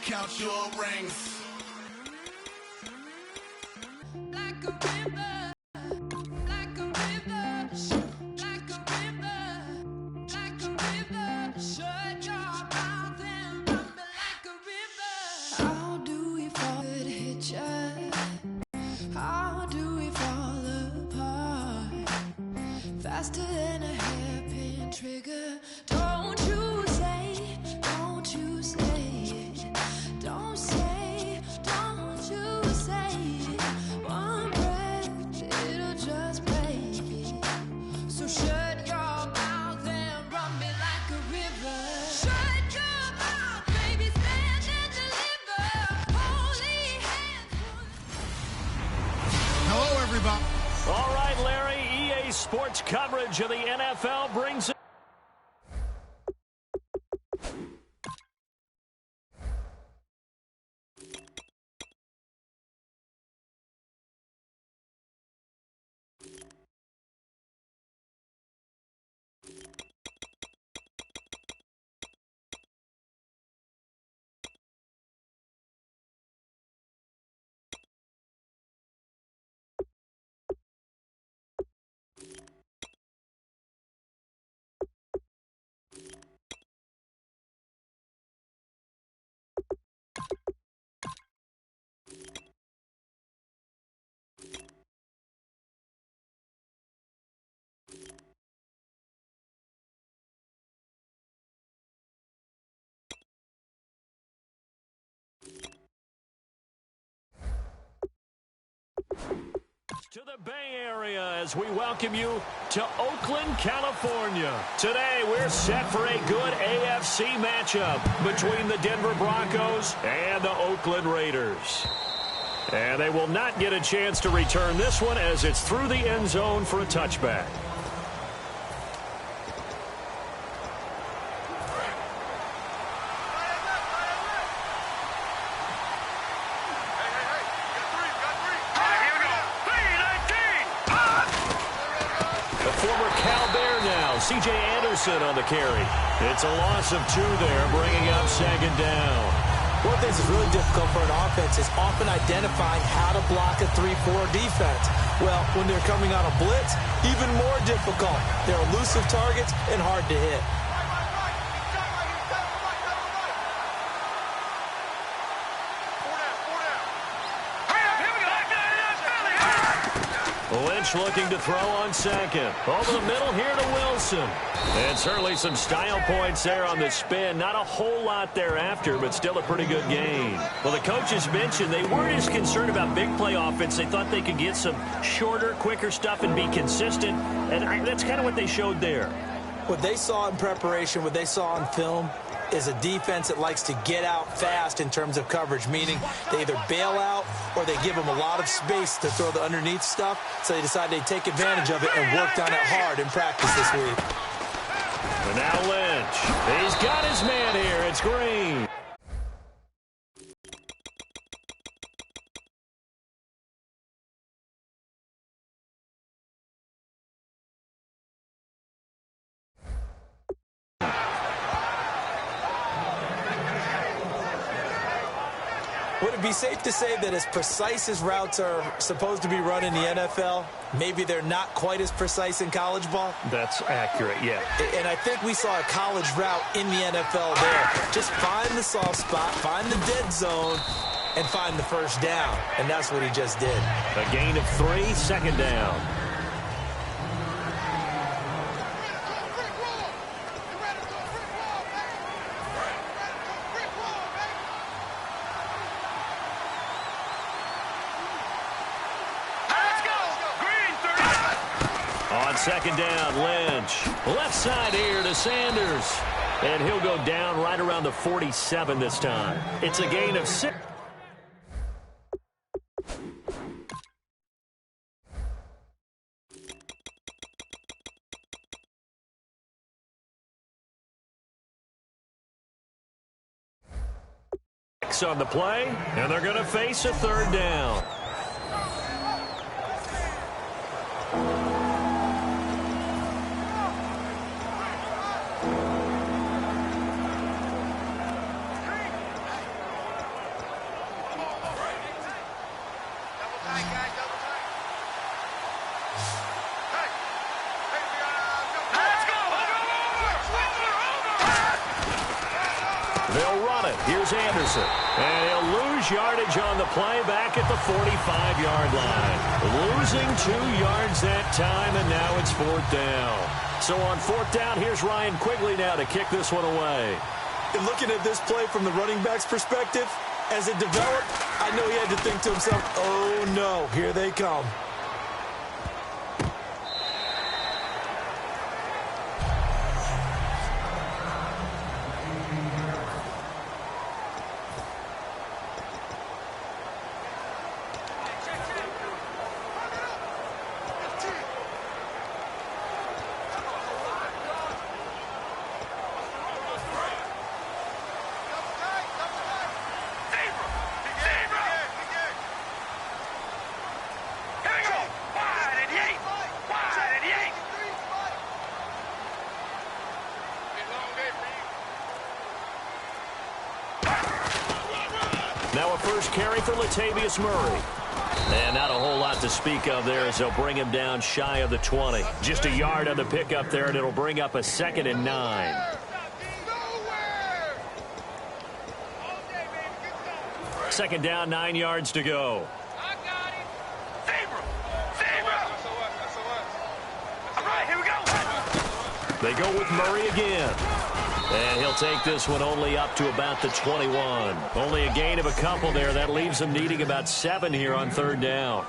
count your rings. Like a river, like a river, like a river, like a river. Shut your mouth and run me like a river. How do we fall hit ya? How do we fall apart? Faster than a hairpin trigger. Don't you say, don't you say, don't say, don't you say. One breath, it'll just break. So shut your mouth and run me like a river. Shut your mouth, baby, stand and deliver. Holy hands. Hello, everybody. All right, Larry, EA Sports coverage of the NFL brings it. To the Bay Area as we welcome you to Oakland, California. Today we're set for a good AFC matchup between the Denver Broncos and the Oakland Raiders. And they will not get a chance to return this one as it's through the end zone for a touchback. C.J. Anderson on the carry. It's a loss of 2 there, bringing up second down. One of the things that's really difficult for an offense is often identifying how to block a 3-4 defense. Well, when they're coming on a blitz, even more difficult. They're elusive targets and hard to hit. Lynch looking to throw on second. Over the middle here to Wilson. And certainly some style points there on the spin. Not a whole lot thereafter, but still a pretty good gain. Well, the coaches mentioned they weren't as concerned about big play offense. They thought they could get some shorter, quicker stuff and be consistent. And that's kind of what they showed there. What they saw in preparation, what they saw on film, is a defense that likes to get out fast in terms of coverage, meaning they either bail out or they give them a lot of space to throw the underneath stuff, so they decide they'd take advantage of it and worked on it hard in practice this week. And now Lynch. He's got his man here. It's Green. Would it be safe to say that as precise as routes are supposed to be run in the NFL, maybe they're not quite as precise in college ball? That's accurate, yeah. And I think we saw a college route in the NFL there. Just find the soft spot, find the dead zone, and find the first down. And that's what he just did. A gain of 3, second down. Second down, Lynch. Left side here to Sanders. And he'll go down right around the 47 this time. It's a gain of 6. On the play, and they're going to face a third down. Here's Anderson. And he'll lose yardage on the play back at the 45-yard line. Losing 2 yards that time, and now it's 4th down. So on 4th down, here's Ryan Quigley now to kick this one away. And looking at this play from the running back's perspective, as it developed, I know he had to think to himself, oh no, here they come. Now a first carry for Latavius Murray. And not a whole lot to speak of there as they'll bring him down shy of the 20. Just a yard on the pickup there, and it'll bring up a 2nd and 9. Second down, 9 yards to go. I got it. All right, here we go. They go with Murray again. And he'll take this one only up to about the 21. Only a gain of a couple there. That leaves them needing about 7 here on 3rd down.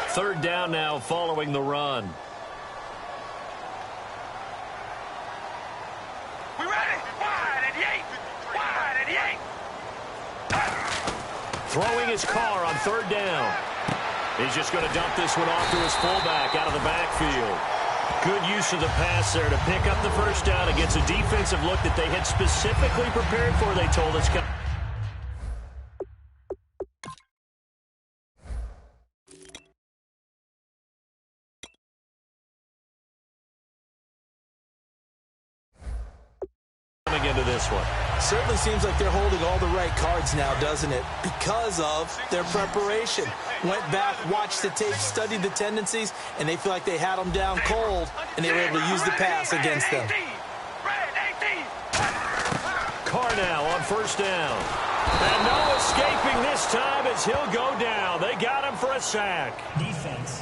Third down now following the run. We ready? Wide at the 8. Wide at the 8. Throwing his car on 3rd down. He's just going to dump this one off to his fullback out of the backfield. Good use of the pass there to pick up the first down against a defensive look that they had specifically prepared for, they told us. Coming into this one. Certainly seems like they're holding all the right cards now, doesn't it? Because of their preparation. Went back, watched the tape, studied the tendencies, and they feel like they had them down cold, and they were able to use the pass against them. Carr now on first down. And no escaping this time as he'll go down. They got him for a sack. Defense.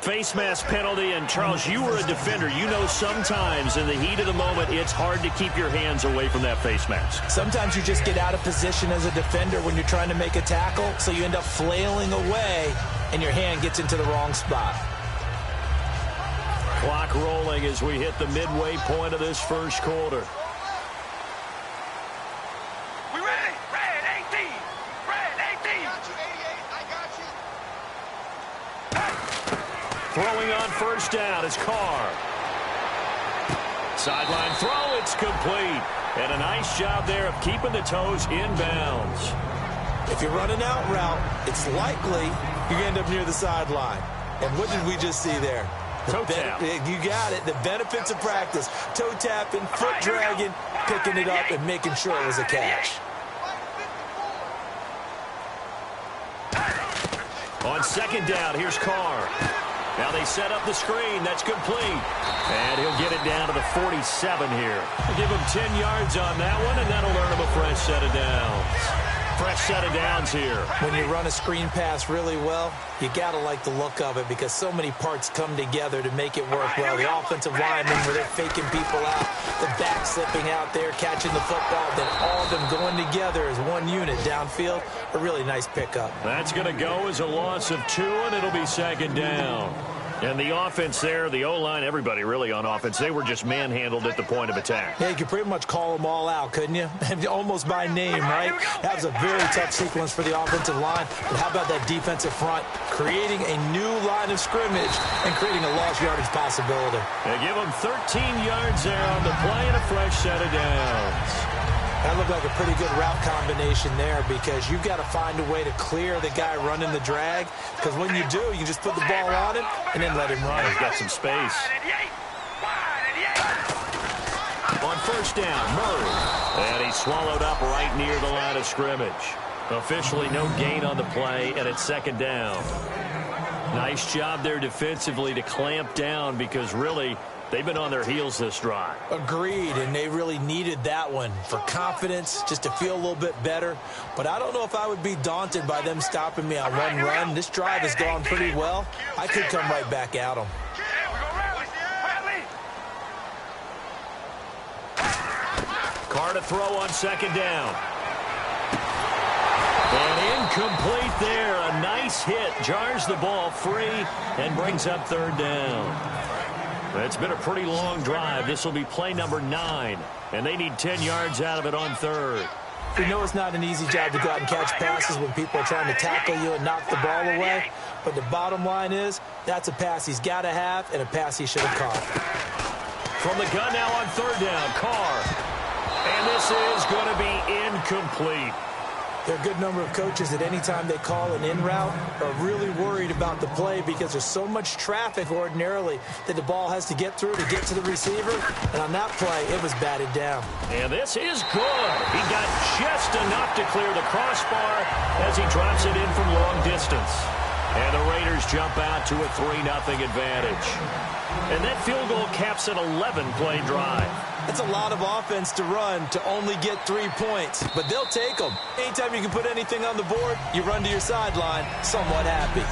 Face mask penalty, and Charles, you were a defender. You know sometimes in the heat of the moment, it's hard to keep your hands away from that face mask. Sometimes you just get out of position as a defender when you're trying to make a tackle, so you end up flailing away, and your hand gets into the wrong spot. Clock rolling as we hit the midway point of this first quarter. We ready? Red 18. Red 18. Throwing on first down is Carr. Sideline throw, it's complete. And a nice job there of keeping the toes inbounds. If you're running out route, it's likely you end up near the sideline. And what did we just see there? Toe tap. You got it. The benefits of practice. Toe tapping, foot dragging, picking it up, and making sure it was a catch. On second down, here's Carr. Now they set up the screen. That's complete. And he'll get it down to the 47 here. We'll give him 10 yards on that one, and that'll earn him a fresh set of downs. Fresh set of downs here. When you run a screen pass really well, you got to like the look of it because so many parts come together to make it work well. The offensive linemen where they're faking people out, the back slipping out there, catching the football, then all of them going together as one unit downfield. A really nice pickup. That's going to go as a loss of 2, and it'll be second down. And the offense there, the O-line, everybody really on offense, they were just manhandled at the point of attack. Yeah, you could pretty much call them all out, couldn't you? Almost by name, right? That was a very tough sequence for the offensive line. But how about that defensive front creating a new line of scrimmage and creating a lost yardage possibility? They give them 13 yards there on the play and a fresh set of downs. That looked like a pretty good route combination there because you've got to find a way to clear the guy running the drag because when you do, you just put the ball on him and then let him run. He's got some space. On first down, Murray. And he's swallowed up right near the line of scrimmage. Officially no gain on the play, and it's second down. Nice job there defensively to clamp down because really they've been on their heels this drive. Agreed, and they really needed that one for confidence, just to feel a little bit better. But I don't know if I would be daunted by them stopping me on one run. This drive has gone pretty well. I could come right back at them. Carr to throw on second down. And incomplete there. A nice hit. Jars the ball free and brings up third down. It's been a pretty long drive. This will be play number 9. And they need 10 yards out of it on third. We know it's not an easy job to go out and catch passes when people are trying to tackle you and knock the ball away. But the bottom line is, that's a pass he's got to have and a pass he should have caught. From the gun now on third down, Carr. And this is going to be incomplete. There are a good number of coaches that any time they call an in route are really worried about the play because there's so much traffic ordinarily that the ball has to get through to get to the receiver. And on that play, it was batted down. And this is good. He got just enough to clear the crossbar as he drops it in from long distance. And the Raiders jump out to a 3-0 advantage. And that field goal caps an 11-play drive. That's a lot of offense to run to only get 3 points, but they'll take them. Anytime you can put anything on the board, you run to your sideline somewhat happy.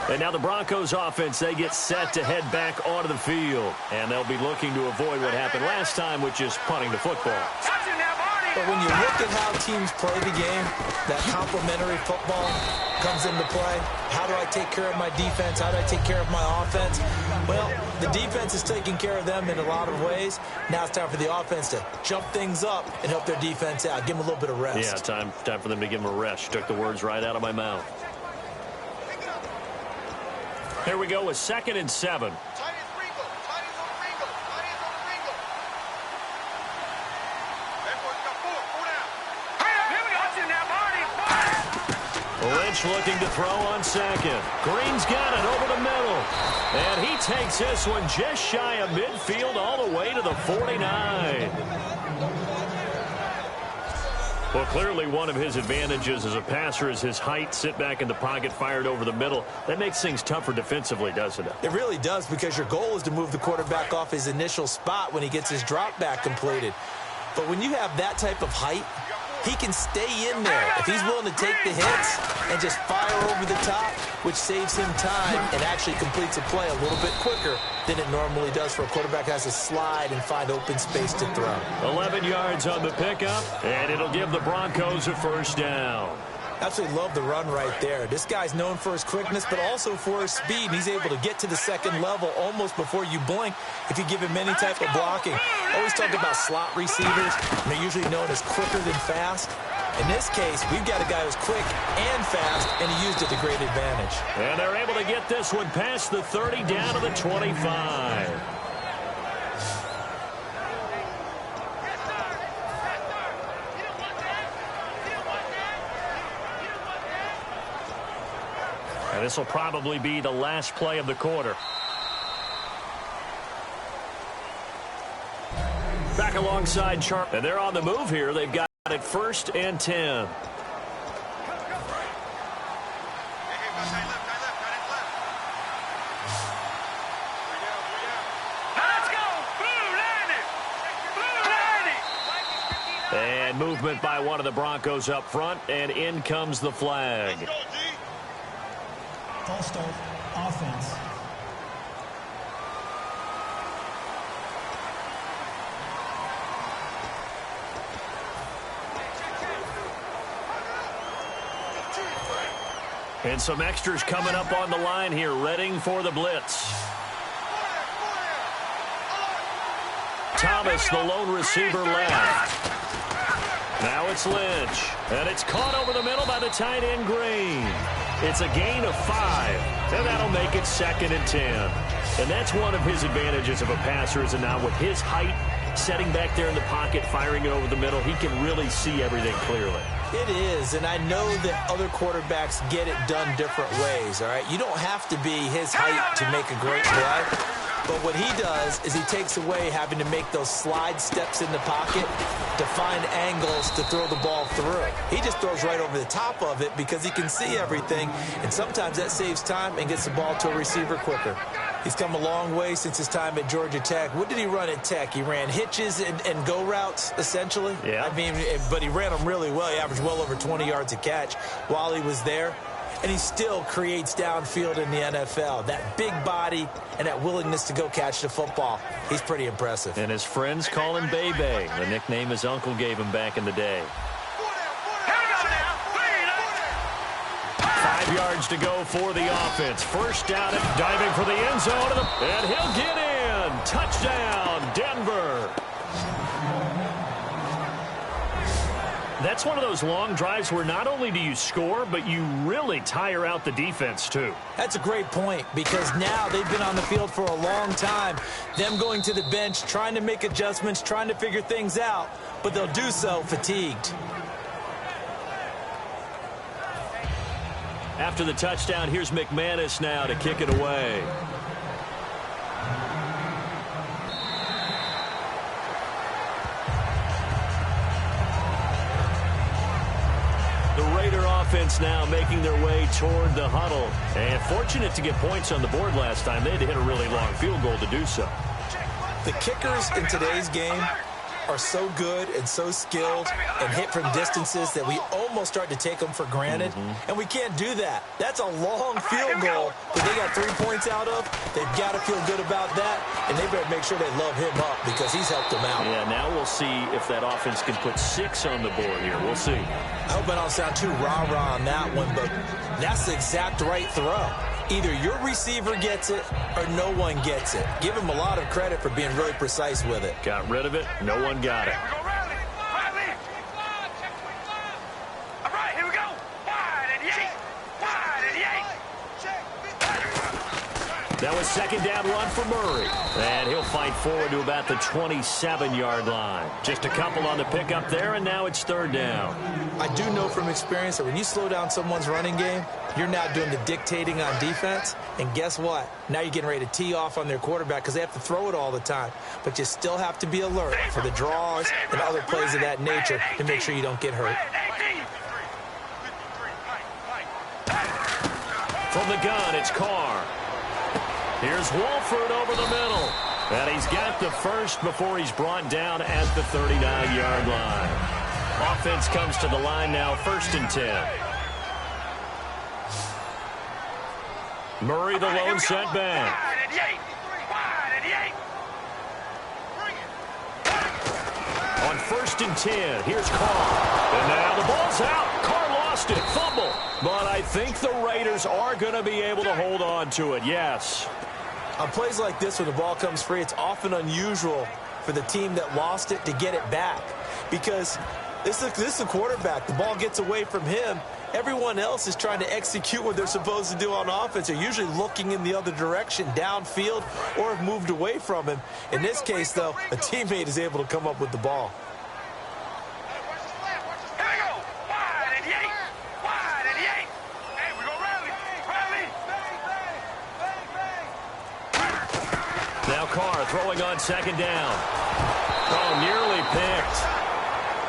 And now the Broncos offense, they get set to head back onto the field. And they'll be looking to avoid what happened last time, which is punting the football. But when you look at how teams play the game, that complementary football comes into play. How do I take care of my defense? How do I take care of my offense? Well, the defense is taking care of them in a lot of ways. Now it's time for the offense to jump things up and help their defense out. Give them a little bit of rest. Yeah, time for them to give them a rest. Took the words right out of my mouth. Here we go with 2nd and 7. Lynch looking to throw on second. Green's got it over the middle. And he takes this one just shy of midfield all the way to the 49. Well, clearly one of his advantages as a passer is his height. Sit back in the pocket, fired over the middle. That makes things tougher defensively, doesn't it? It really does, because your goal is to move the quarterback off his initial spot when he gets his drop back completed. But when you have that type of height, he can stay in there if he's willing to take the hits and just fire over the top, which saves him time and actually completes a play a little bit quicker than it normally does for a quarterback who has to slide and find open space to throw. 11 yards on the pickup, and it'll give the Broncos a first down. Absolutely love the run right there. This guy's known for his quickness, but also for his speed. He's able to get to the second level almost before you blink if you give him any type of blocking. I always talk about slot receivers, and they're usually known as quicker than fast. In this case, we've got a guy who's quick and fast, and he used it to great advantage. And they're able to get this one past the 30 down to the 25. And this will probably be the last play of the quarter. Back alongside Sharp. And they're on the move here. They've got it 1st and 10. And movement by one of the Broncos up front. And in comes the flag. False start, offense. And some extras coming up on the line here, readying for the blitz. Thomas, the lone receiver, left. Now it's Lynch. And it's caught over the middle by the tight end, Green. It's a gain of 5, and that'll make it 2nd and 10. And that's one of his advantages of a passer, is now with his height, setting back there in the pocket, firing it over the middle, he can really see everything clearly. It is, and I know that other quarterbacks get it done different ways, all right? You don't have to be his height to make a great play, but what he does is he takes away having to make those slide steps in the pocket to find angles to throw the ball through. He just throws right over the top of it because he can see everything, and sometimes that saves time and gets the ball to a receiver quicker. He's come a long way since his time at Georgia Tech. What did he run at Tech? He ran hitches and go routes, essentially. Yeah. I mean, but he ran them really well. He averaged well over 20 yards a catch while he was there. And he still creates downfield in the NFL. That big body and that willingness to go catch the football. He's pretty impressive. And his friends call him Bebe, the nickname his uncle gave him back in the day. 5 yards to go for the offense. First down and diving for the end zone. And he'll get in. Touchdown, Denver. That's one of those long drives where not only do you score, but you really tire out the defense, too. That's a great point because now they've been on the field for a long time. Them going to the bench, trying to make adjustments, trying to figure things out, but they'll do so fatigued. After the touchdown, here's McManus now to kick it away. The Raider offense now making their way toward the huddle. And fortunate to get points on the board last time. They had to hit a really long field goal to do so. The kickers in today's game are so good and so skilled and hit from distances that we almost start to take them for granted. And we can't do that. That's a long field goal that they got 3 points out of. They've got to feel good about that, and they better make sure they love him up because he's helped them out. Yeah, now we'll see if that offense can put 6 on the board here. We'll see. I hope I don't sound too rah-rah on that one, but that's the exact right throw. Either your receiver gets it or no one gets it. Give him a lot of credit for being really precise with it. Got rid of it. No one got it. All right, here we go. Wide and yank. Wide and yank. That was second down run for Murray. And he'll fight forward to about the 27-yard line. Just a couple on the pickup there, and now it's third down. I do know from experience that when you slow down someone's running game, you're now doing the dictating on defense. And guess what? Now you're getting ready to tee off on their quarterback because they have to throw it all the time. But you still have to be alert for the draws and other plays of that nature to make sure you don't get hurt. From the gun, it's Carr. Here's Wolford over the middle. And he's got the first before he's brought down at the 39-yard line. Offense comes to the line now, 1st and 10. Murray, the lone setback. On 1st and 10, here's Carr. And now the ball's out. Carr lost it. Fumble. But I think the Raiders are going to be able to hold on to it, yes. On plays like this where the ball comes free, it's often unusual for the team that lost it to get it back because this is the quarterback. The ball gets away from him. Everyone else is trying to execute what they're supposed to do on offense. They're usually looking in the other direction, downfield, or have moved away from him. In this case, though, a teammate is able to come up with the ball. Now Carr throwing on second down. Oh, nearly picked.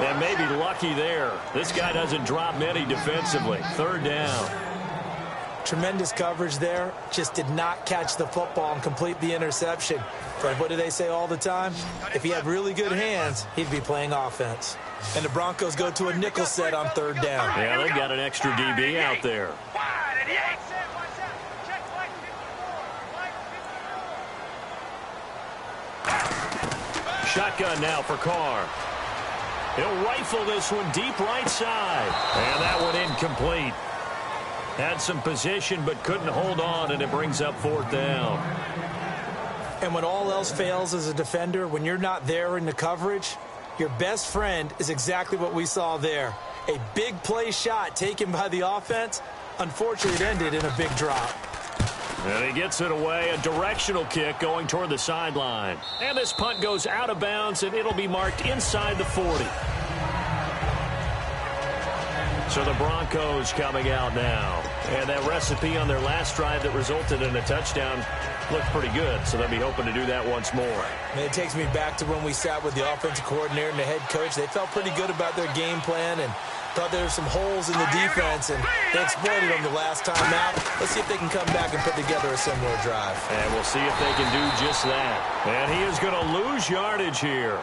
And maybe lucky there. This guy doesn't drop many defensively. Third down. Tremendous coverage there. Just did not catch the football and complete the interception. But what do they say all the time? If he had really good hands, he'd be playing offense. And the Broncos go to a nickel set on third down. Yeah, they've got an extra DB out there. Shotgun now for Carr. He'll rifle this one deep right side. And that one incomplete. Had some position but couldn't hold on, and it brings up 4th down. And when all else fails as a defender, when you're not there in the coverage, your best friend is exactly what we saw there. A big play shot taken by the offense. Unfortunately, it ended in a big drop. And he gets it away, a directional kick going toward the sideline. And this punt goes out of bounds, and it'll be marked inside the 40. So the Broncos coming out now. And that recipe on their last drive that resulted in a touchdown looked pretty good. So they'll be hoping to do that once more. And it takes me back to when we sat with the offensive coordinator and the head coach. They felt pretty good about their game plan and thought there were some holes in the defense, and they exploited them the last time out. Let's see if they can come back and put together a similar drive. And we'll see if they can do just that. And he is going to lose yardage here.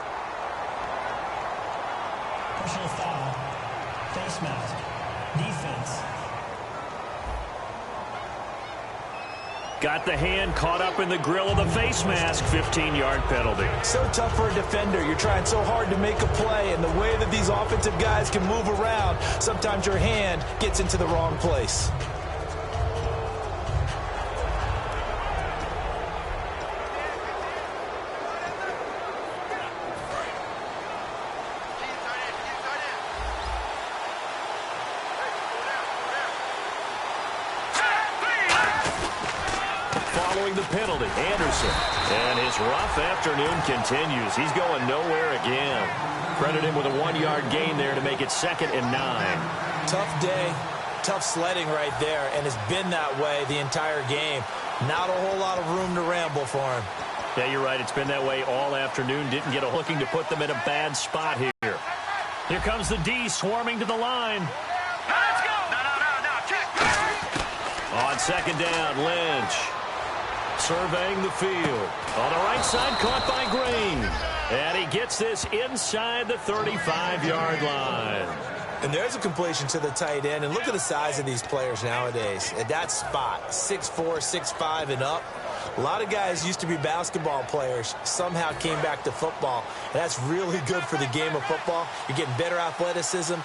Personal foul. Face mask. Defense. Got the hand caught up in the grill of the face mask. 15-yard penalty. So tough for a defender. You're trying so hard to make a play, and the way that these offensive guys can move around, sometimes your hand gets into the wrong place. Following the penalty, Anderson. And his rough afternoon continues. He's going nowhere again. Credit him with a 1-yard gain there to make it 2nd and 9. Tough day, tough sledding right there, and it's been that way the entire game. Not a whole lot of room to ramble for him. Yeah, you're right. It's been that way all afternoon. Didn't get a looking to put them in a bad spot here. Here comes the D swarming to the line. Let's go! No, check! On 2nd down, Lynch. Surveying the field. On the right side, caught by Green. And he gets this inside the 35-yard line. And there's a completion to the tight end. And look at the size of these players nowadays. At that spot, 6'4", 6'5", and up. A lot of guys used to be basketball players, somehow came back to football. And that's really good for the game of football. You're getting better athleticism,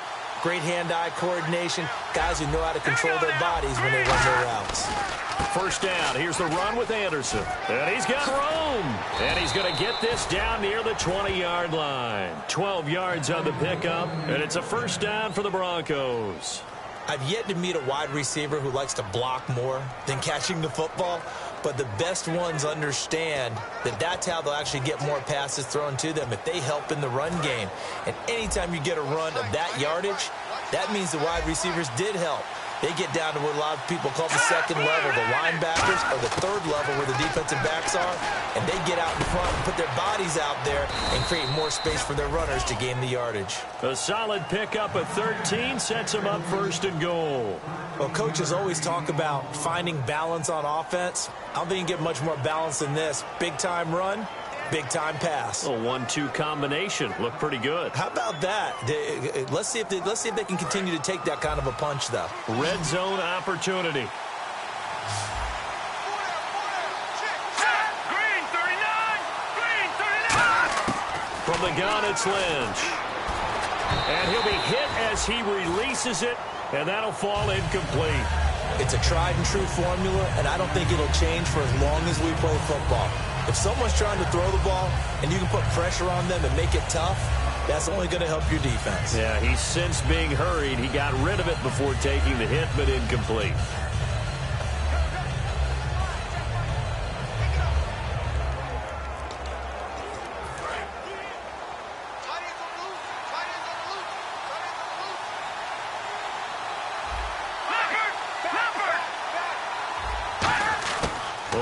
great hand-eye coordination, guys who know how to control their bodies when they run their routes. 1st down. Here's the run with Anderson. And he's got room. And he's going to get this down near the 20-yard line. 12 yards on the pickup. And it's a 1st down for the Broncos. I've yet to meet a wide receiver who likes to block more than catching the football. But the best ones understand that that's how they'll actually get more passes thrown to them if they help in the run game. And anytime you get a run of that yardage, that means the wide receivers did help. They get down to what a lot of people call the 2nd level, the linebackers, or the 3rd level where the defensive backs are, and they get out in front and put their bodies out there and create more space for their runners to gain the yardage. A solid pickup at 13 sets them up 1st and goal. Well, coaches always talk about finding balance on offense. I don't think you get much more balance than this. Big-time run, big-time pass. A 1-2 combination. Looked pretty good. How about that? Let's see if they can continue to take that kind of a punch, though. Red zone opportunity. Green 39! Green 39! From the gun, it's Lynch. And he'll be hit as he releases it, and that'll fall incomplete. It's a tried-and-true formula, and I don't think it'll change for as long as we play football. If someone's trying to throw the ball and you can put pressure on them and make it tough, that's only going to help your defense. Yeah, he's since being hurried. He got rid of it before taking the hit, but incomplete.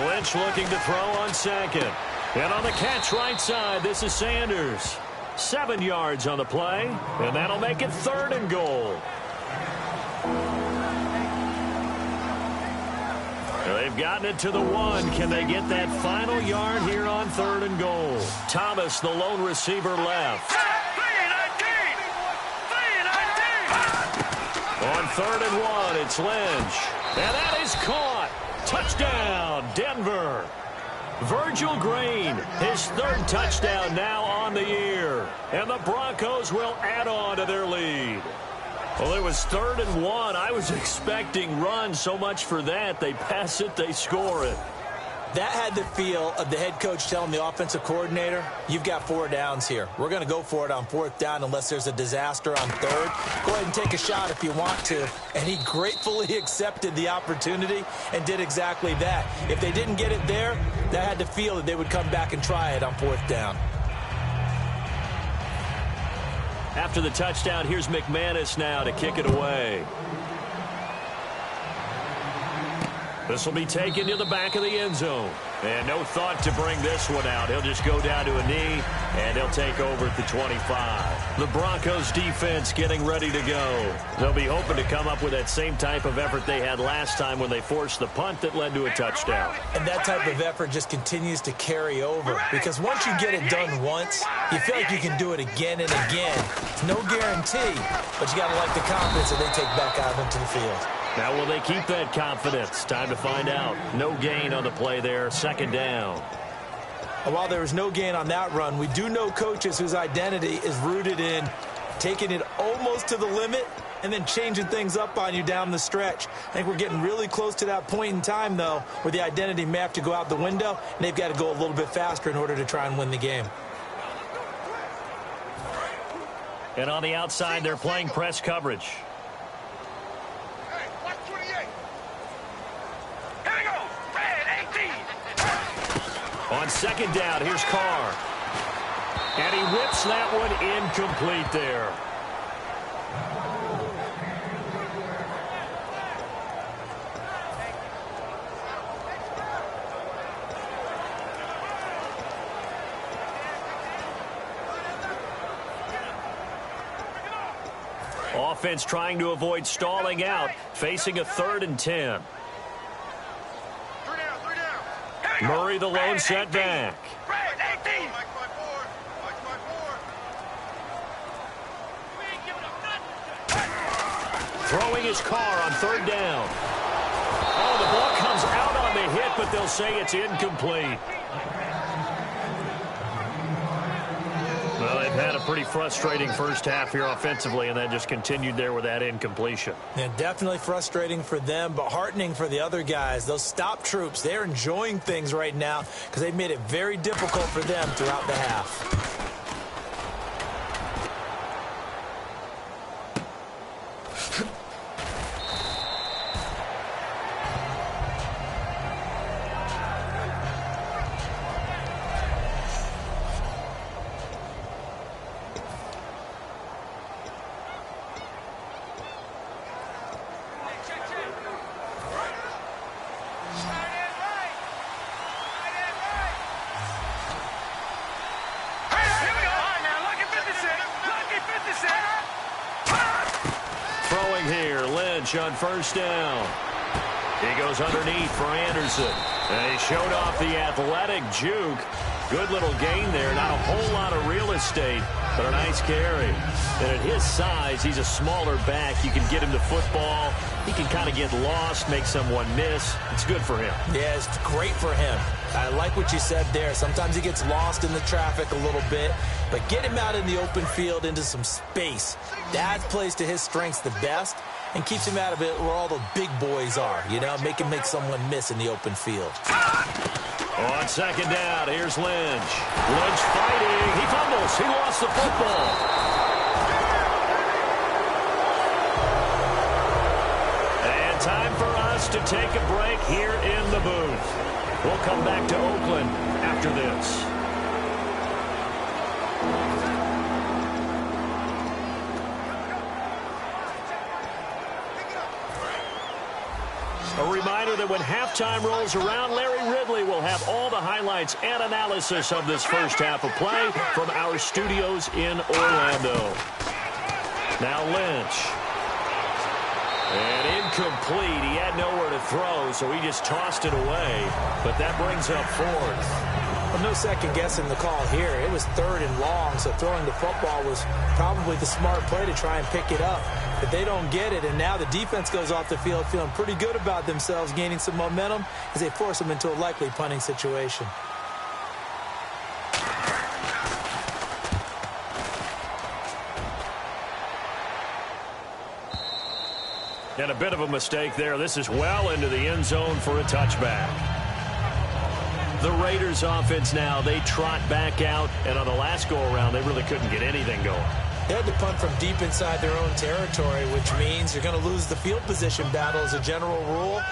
Lynch looking to throw on 2nd. And on the catch right side, this is Sanders. 7 yards on the play, and that'll make it 3rd and goal. They've gotten it to the 1. Can they get that final yard here on 3rd and goal? Thomas, the lone receiver, left. 3-19! On 3rd and 1, it's Lynch. And that is caught. Touchdown, Denver. Virgil Green, his 3rd touchdown now on the year. And the Broncos will add on to their lead. Well, it was 3rd and 1. I was expecting run. So much for that. They pass it, they score it. That had the feel of the head coach telling the offensive coordinator, you've got 4 downs here. We're going to go for it on 4th down unless there's a disaster on 3rd. Go ahead and take a shot if you want to. And he gratefully accepted the opportunity and did exactly that. If they didn't get it there, that had the feel that they would come back and try it on 4th down. After the touchdown, here's McManus now to kick it away. This will be taken to the back of the end zone. And no thought to bring this one out. He'll just go down to a knee, and he'll take over at the 25. The Broncos defense getting ready to go. They'll be hoping to come up with that same type of effort they had last time when they forced the punt that led to a touchdown. And that type of effort just continues to carry over, because once you get it done once, you feel like you can do it again and again. It's no guarantee, but you got to like the confidence that they take back out into the field. Now, will they keep that confidence? Time to find out. No gain on the play there. Second down. And while there was no gain on that run, we do know coaches whose identity is rooted in taking it almost to the limit and then changing things up on you down the stretch. I think we're getting really close to that point in time, though, where the identity may have to go out the window, and they've got to go a little bit faster in order to try and win the game. And on the outside, they're playing press coverage. On second down, here's Carr. And he whips that one incomplete there. Offense trying to avoid stalling out, facing a 3rd and 10. Murray the lone setback. Throwing his Carr on 3rd down. Oh, the ball comes out on the hit, but they'll say it's incomplete. Well, they've had a pretty frustrating first half here offensively, and then just continued there with that incompletion. Yeah, definitely frustrating for them, but heartening for the other guys. Those stop troops, they're enjoying things right now because they've made it very difficult for them throughout the half. On 1st down. He goes underneath for Anderson. And he showed off the athletic juke. Good little gain there. Not a whole lot of real estate, but a nice carry. And at his size, he's a smaller back. You can get him to football. He can kind of get lost, make someone miss. It's good for him. Yeah, it's great for him. I like what you said there. Sometimes he gets lost in the traffic a little bit, but get him out in the open field into some space. That plays to his strengths the best and keeps him out of it where all the big boys are, you know, make someone miss in the open field. On second down, here's Lynch. Lynch fighting. He fumbles. He lost the football. And time for us to take a break here in the booth. We'll come back to Oakland after this. A reminder that when halftime rolls around, Larry Ridley will have all the highlights and analysis of this first half of play from our studios in Orlando. Now Lynch. And incomplete. He had nowhere to throw, so he just tossed it away. But that brings up 4th. Well, no second guessing the call here. It was 3rd and long, so throwing the football was probably the smart play to try and pick it up. But they don't get it, and now the defense goes off the field feeling pretty good about themselves, gaining some momentum as they force them into a likely punting situation. And a bit of a mistake there. This is well into the end zone for a touchback. The Raiders offense now, they trot back out, and on the last go-around, they really couldn't get anything going. They had to punt from deep inside their own territory, which means you're going to lose the field position battle as a general rule.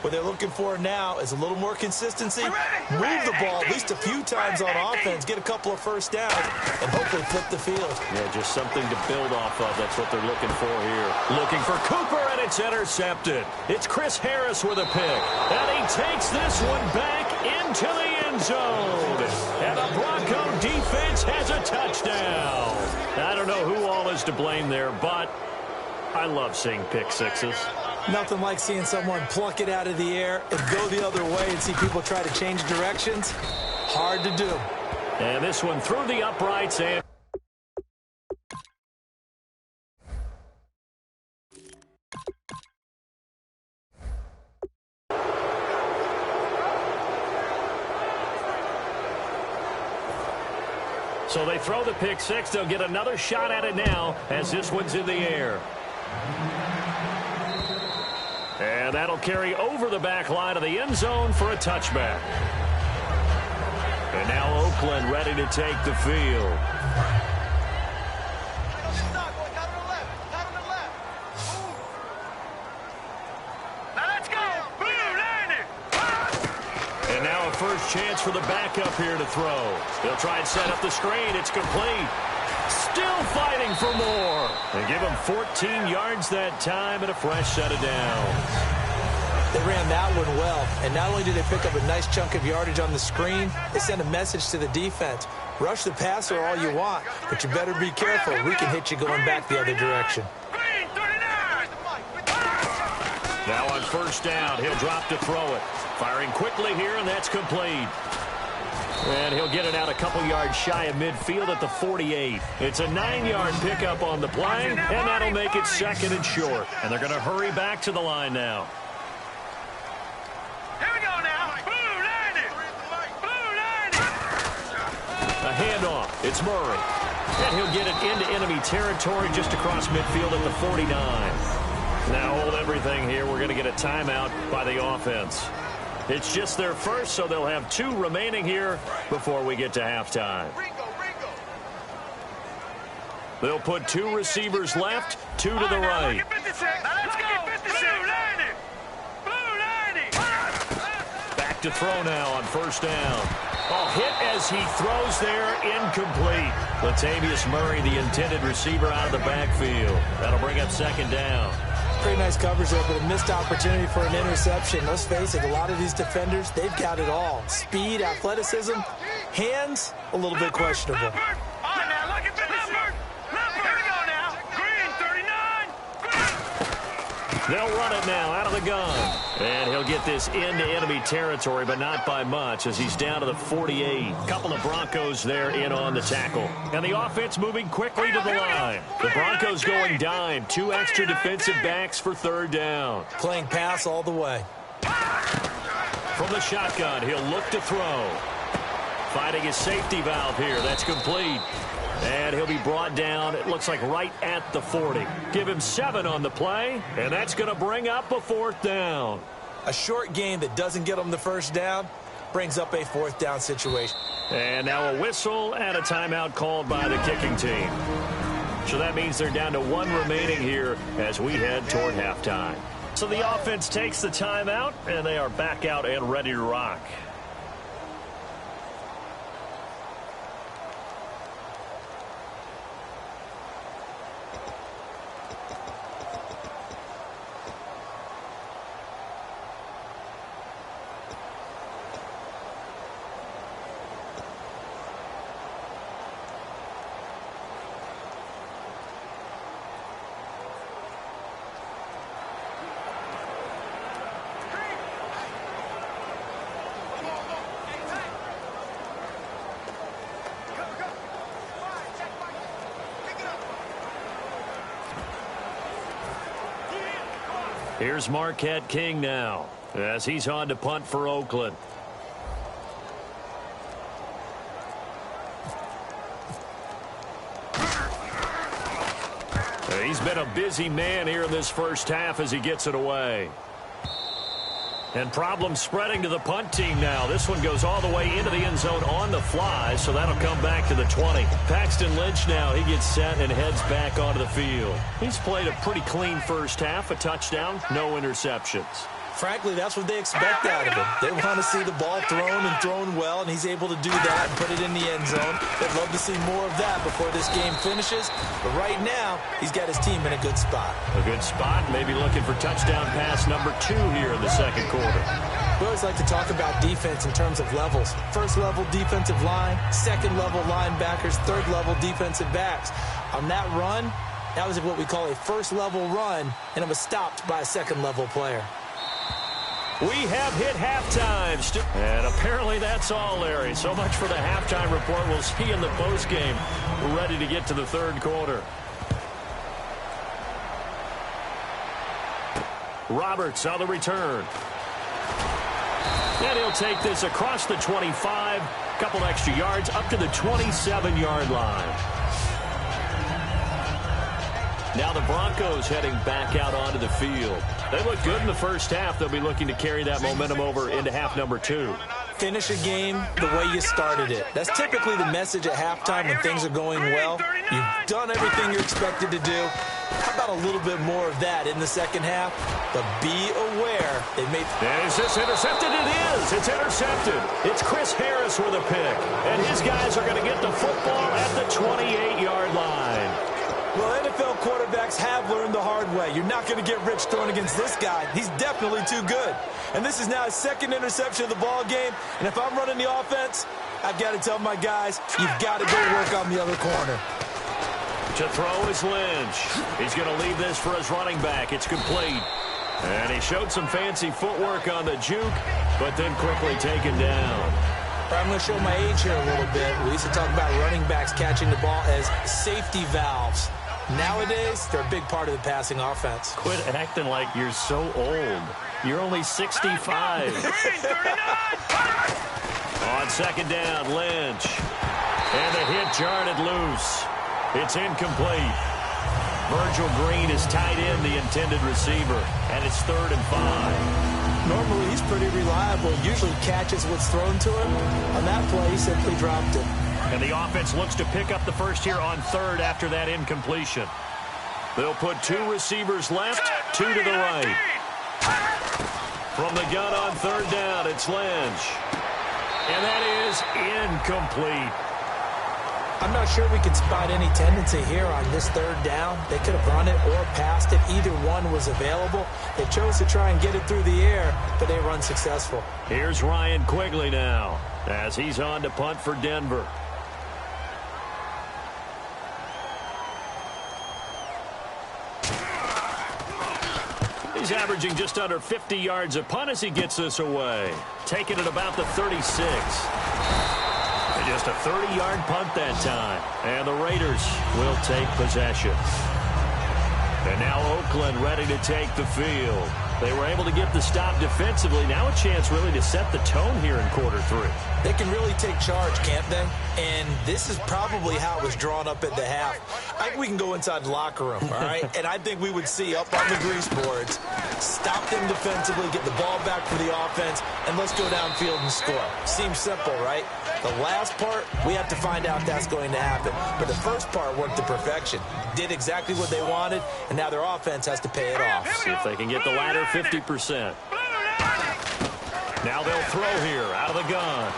What they're looking for now is a little more consistency, move the ball at least a few times on offense, get a couple of first downs, and hopefully flip the field. Yeah, just something to build off of. That's what they're looking for here. Looking for Cooper, and it's intercepted. It's Chris Harris with a pick, and he takes this one back into the end zone. And the Bronco defense has a touchdown. I don't know who all is to blame there, but I love seeing pick sixes. Nothing like seeing someone pluck it out of the air and go the other way and see people try to change directions. Hard to do. And this one through the uprights and... So they throw the pick six. They'll get another shot at it now as this one's in the air. And that'll carry over the back line of the end zone for a touchback. And now Oakland ready to take the field. Now let's go. Blue landing. And now a first chance for the backup here to throw. They'll try and set up the screen. It's complete. Still fighting for more. They give him 14 yards that time and a fresh set of downs. They ran that one well, and not only did they pick up a nice chunk of yardage on the screen, they sent a message to the defense. Rush the passer all you want, but you better be careful. We can hit you going back the other direction. Green 39. Now on first down, he'll drop to throw it. Firing quickly here, and that's complete. And he'll get it out a couple yards shy of midfield at the 48. It's a 9-yard pickup on the play, and that'll make it second and short. And they're going to hurry back to the line now. Here we go now. Blue landing. Blue landing. A handoff. It's Murray. And he'll get it into enemy territory just across midfield at the 49. Now hold everything here. We're going to get a timeout by the offense. It's just their first, so they'll have 2 remaining here before we get to halftime. They'll put 2 receivers left, 2 to the right. Now let's go. Blue landing. Blue landing. Back to throw now on first down. Oh, hit as he throws there, incomplete. Latavius Murray, the intended receiver, out of the backfield. That'll bring up second down. Pretty nice coverage there, but a missed opportunity for an interception. Let's face it, a lot of these defenders, they've got it all. Speed, athleticism, hands, a little bit questionable. All right, now look at the number. Here we go now. Green 39. They'll run it now out of the gun. And he'll get this into enemy territory, but not by much as he's down to the 48. Couple of Broncos there in on the tackle. And the offense moving quickly to the line. The Broncos going dime. 2 extra defensive backs for third down. Playing pass all the way. From the shotgun, he'll look to throw. Finding his safety valve here. That's complete. And he'll be brought down, it looks like right at the 40. Give him 7 on the play, and that's going to bring up a 4th down. A short game that doesn't get them the first down brings up a 4th down situation. And now a whistle and a timeout called by the kicking team. So that means they're down to 1 remaining here as we head toward halftime. So the offense takes the timeout, and they are back out and ready to rock. Here's Marquette King now as he's on to punt for Oakland. He's been a busy man here in this first half as he gets it away. And problems spreading to the punt team now. This one goes all the way into the end zone on the fly, so that'll come back to the 20. Paxton Lynch now, he gets set and heads back onto the field. He's played a pretty clean first half, a touchdown, no interceptions. Frankly, that's what they expect out of him. They want to see the ball thrown and thrown well, and he's able to do that and put it in the end zone. They'd love to see more of that before this game finishes. But right now, he's got his team in a good spot. A good spot, maybe looking for touchdown pass number 2 here in the second quarter. We always like to talk about defense in terms of levels. First level defensive line, second level linebackers, third level defensive backs. On that run, that was what we call a first level run, and it was stopped by a second level player. We have hit halftime. And apparently that's all, Larry. So much for the halftime report. We'll see in the postgame. We're ready to get to the third quarter. Roberts on the return. And he'll take this across the 25. A couple extra yards up to the 27-yard line. Now the Broncos heading back out onto the field. They look good in the first half. They'll be looking to carry that momentum over into half number 2. Finish a game the way you started it. That's typically the message at halftime when things are going well. You've done everything you're expected to do. How about a little bit more of that in the second half? But be aware they may... Is this intercepted? It is. It's intercepted. It's Chris Harris with a pick. And his guys are going to get the football at the 28-yard line. Well, NFL quarterbacks have learned the hard way. You're not going to get rich throwing against this guy. He's definitely too good. And this is now his second interception of the ball game. And if I'm running the offense, I've got to tell my guys, you've got to go work on the other corner. To throw is Lynch. He's going to leave this for his running back. It's complete. And he showed some fancy footwork on the juke, but then quickly taken down. I'm going to show my age here a little bit. We used to talk about running backs catching the ball as safety valves. Nowadays, they're a big part of the passing offense. Quit acting like you're so old. You're only 65. On second down, Lynch. And the hit jarred it loose. It's incomplete. Virgil Green is tied in, the intended receiver. And it's 3rd and 5. Normally, he's pretty reliable. Usually catches what's thrown to him. On that play, he simply dropped it. And the offense looks to pick up the first here on 3rd after that incompletion. They'll put 2 receivers left, 2 to the right. From the gun on 3rd down, it's Lynch. And that is incomplete. I'm not sure we could spot any tendency here on this 3rd down. They could have run it or passed it. Either one was available. They chose to try and get it through the air, but they were unsuccessful. Here's Ryan Quigley now as he's on to punt for Denver. He's averaging just under 50 yards a punt as he gets this away. Taking it about the 36. And just a 30-yard punt that time. And the Raiders will take possession. And now Oakland ready to take the field. They were able to get the stop defensively. Now a chance really to set the tone here in quarter 3. They can really take charge, can't they? And this is probably how it was drawn up at the half. I think we can go inside the locker room, all right? And I think we would see up on the grease boards, stop them defensively, get the ball back for the offense, and let's go downfield and score. Seems simple, right? The last part, we have to find out if that's going to happen. But the first part worked to perfection. Did exactly what they wanted, and now their offense has to pay it off. See if they can get the latter 50%. Now they'll throw here out of the gun.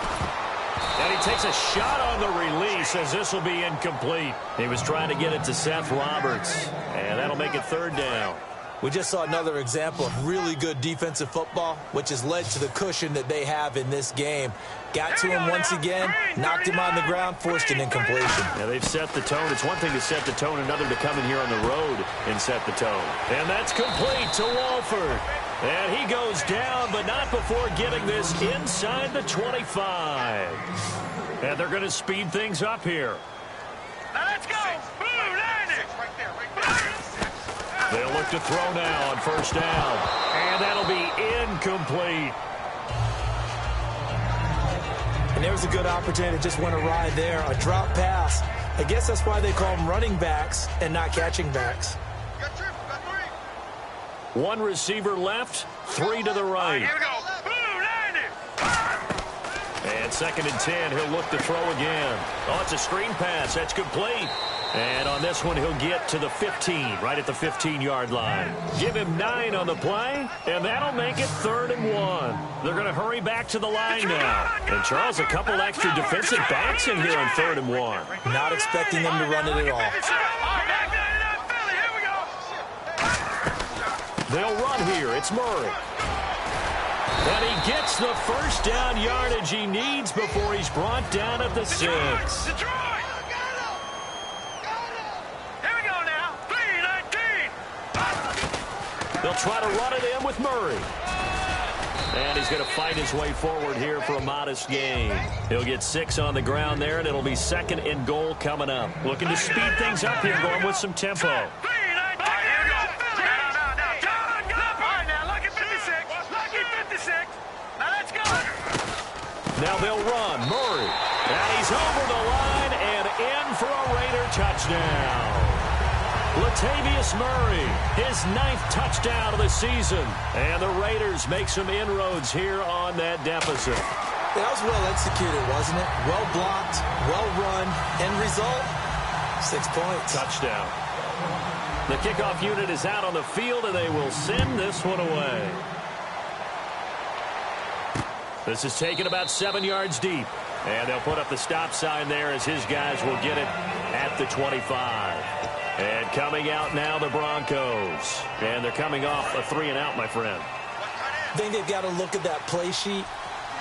And he takes a shot on the release as this will be incomplete. He was trying to get it to Seth Roberts. And that'll make it 3rd down. We just saw another example of really good defensive football, which has led to the cushion that they have in this game. Got to him once again, knocked him on the ground, forced an incompletion. Yeah, they've set the tone. It's one thing to set the tone, another to come in here on the road and set the tone. And that's complete to Walford. And he goes down, but not before getting this inside the 25. And they're going to speed things up here. Now let's go. Blue, line it. They'll look to throw now on 1st down. And that'll be incomplete. And there's a good opportunity to just win a ride there. A drop pass. I guess that's why they call them running backs and not catching backs. One receiver left, 3 to the right. Here we go. Blue, line it. And 2nd and 10, he'll look to throw again. Oh, it's a screen pass. That's complete. And on this one, he'll get to the 15, right at the 15-yard line. Give him 9 on the play, and that'll make it 3rd and 1. They're going to hurry back to the line now. And, Charles, a couple extra defensive backs in here on 3rd and 1. Not expecting them to run it at all. They'll run here. It's Murray. And he gets the first down yardage he needs before he's brought down at the 6. They'll try to run it in with Murray. And he's going to fight his way forward here for a modest gain. He'll get 6 on the ground there, and it'll be 2nd and goal coming up. Looking to speed things up here, going with some tempo. Now they'll run. Murray. And he's over the line and in for a Raider touchdown. Latavius Murray, his 9th touchdown of the season. And the Raiders make some inroads here on that deficit. That was well executed, wasn't it? Well blocked, well run. End result, 6 points. Touchdown. The kickoff unit is out on the field, and they will send this one away. This is taken about 7 yards deep. And they'll put up the stop sign there as his guys will get it at the 25. And coming out now, the Broncos. And they're coming off a 3-and-out, my friend. I think they've got to look at that play sheet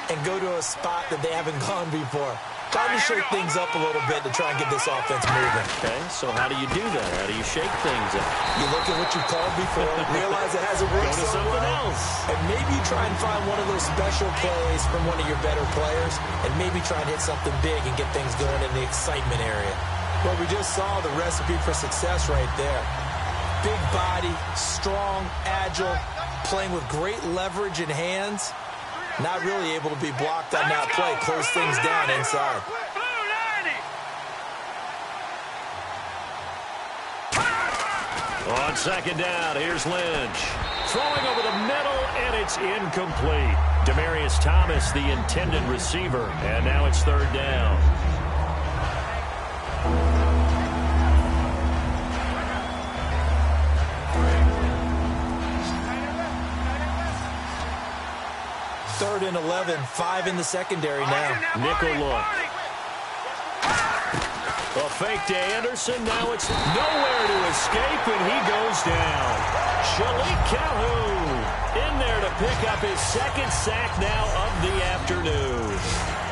and go to a spot that they haven't gone before. Time to shake things up a little bit to try and get this offense moving. Okay, so how do you do that? How do you shake things up? You look at what you called before, realize it hasn't worked Go to so something well, else. and maybe try and find one of those special plays from one of your better players, and maybe try and hit something big and get things going in the excitement area. Well, we just saw the recipe for success right there. Big body, strong, agile, playing with great leverage in hands. Not really able to be blocked on that play. Close things down inside. On 2nd down, here's Lynch. Throwing over the middle, and it's incomplete. Demaryius Thomas, the intended receiver, and now it's 3rd down. Third and 11, 5 in the secondary now. Nickel look. A fake to Anderson. Now it's nowhere to escape, and he goes down. Shalik Calhoun in there to pick up his 2nd sack now of the afternoon.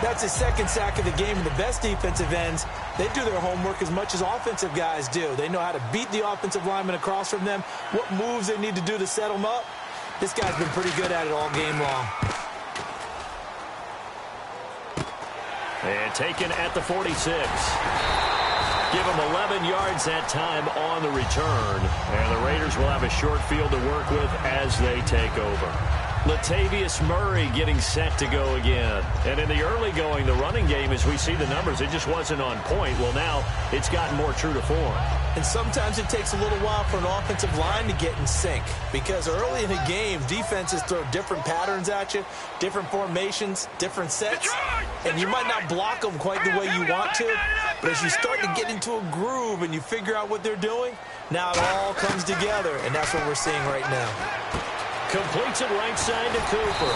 That's his 2nd sack of the game, and the best defensive ends, they do their homework as much as offensive guys do. They know how to beat the offensive lineman across from them, what moves they need to do to set them up. This guy's been pretty good at it all game long. And taken at the 46. Give them 11 yards that time on the return. And the Raiders will have a short field to work with as they take over. Latavius Murray getting set to go again. And in the early going, the running game, as we see the numbers, it just wasn't on point. Well, now it's gotten more true to form. And sometimes it takes a little while for an offensive line to get in sync. Because early in a game, defenses throw different patterns at you, different formations, different sets. And you might not block them quite the way you want to. But as you start to get into a groove and you figure out what they're doing, now it all comes together. And that's what we're seeing right now. Completes it right side to Cooper.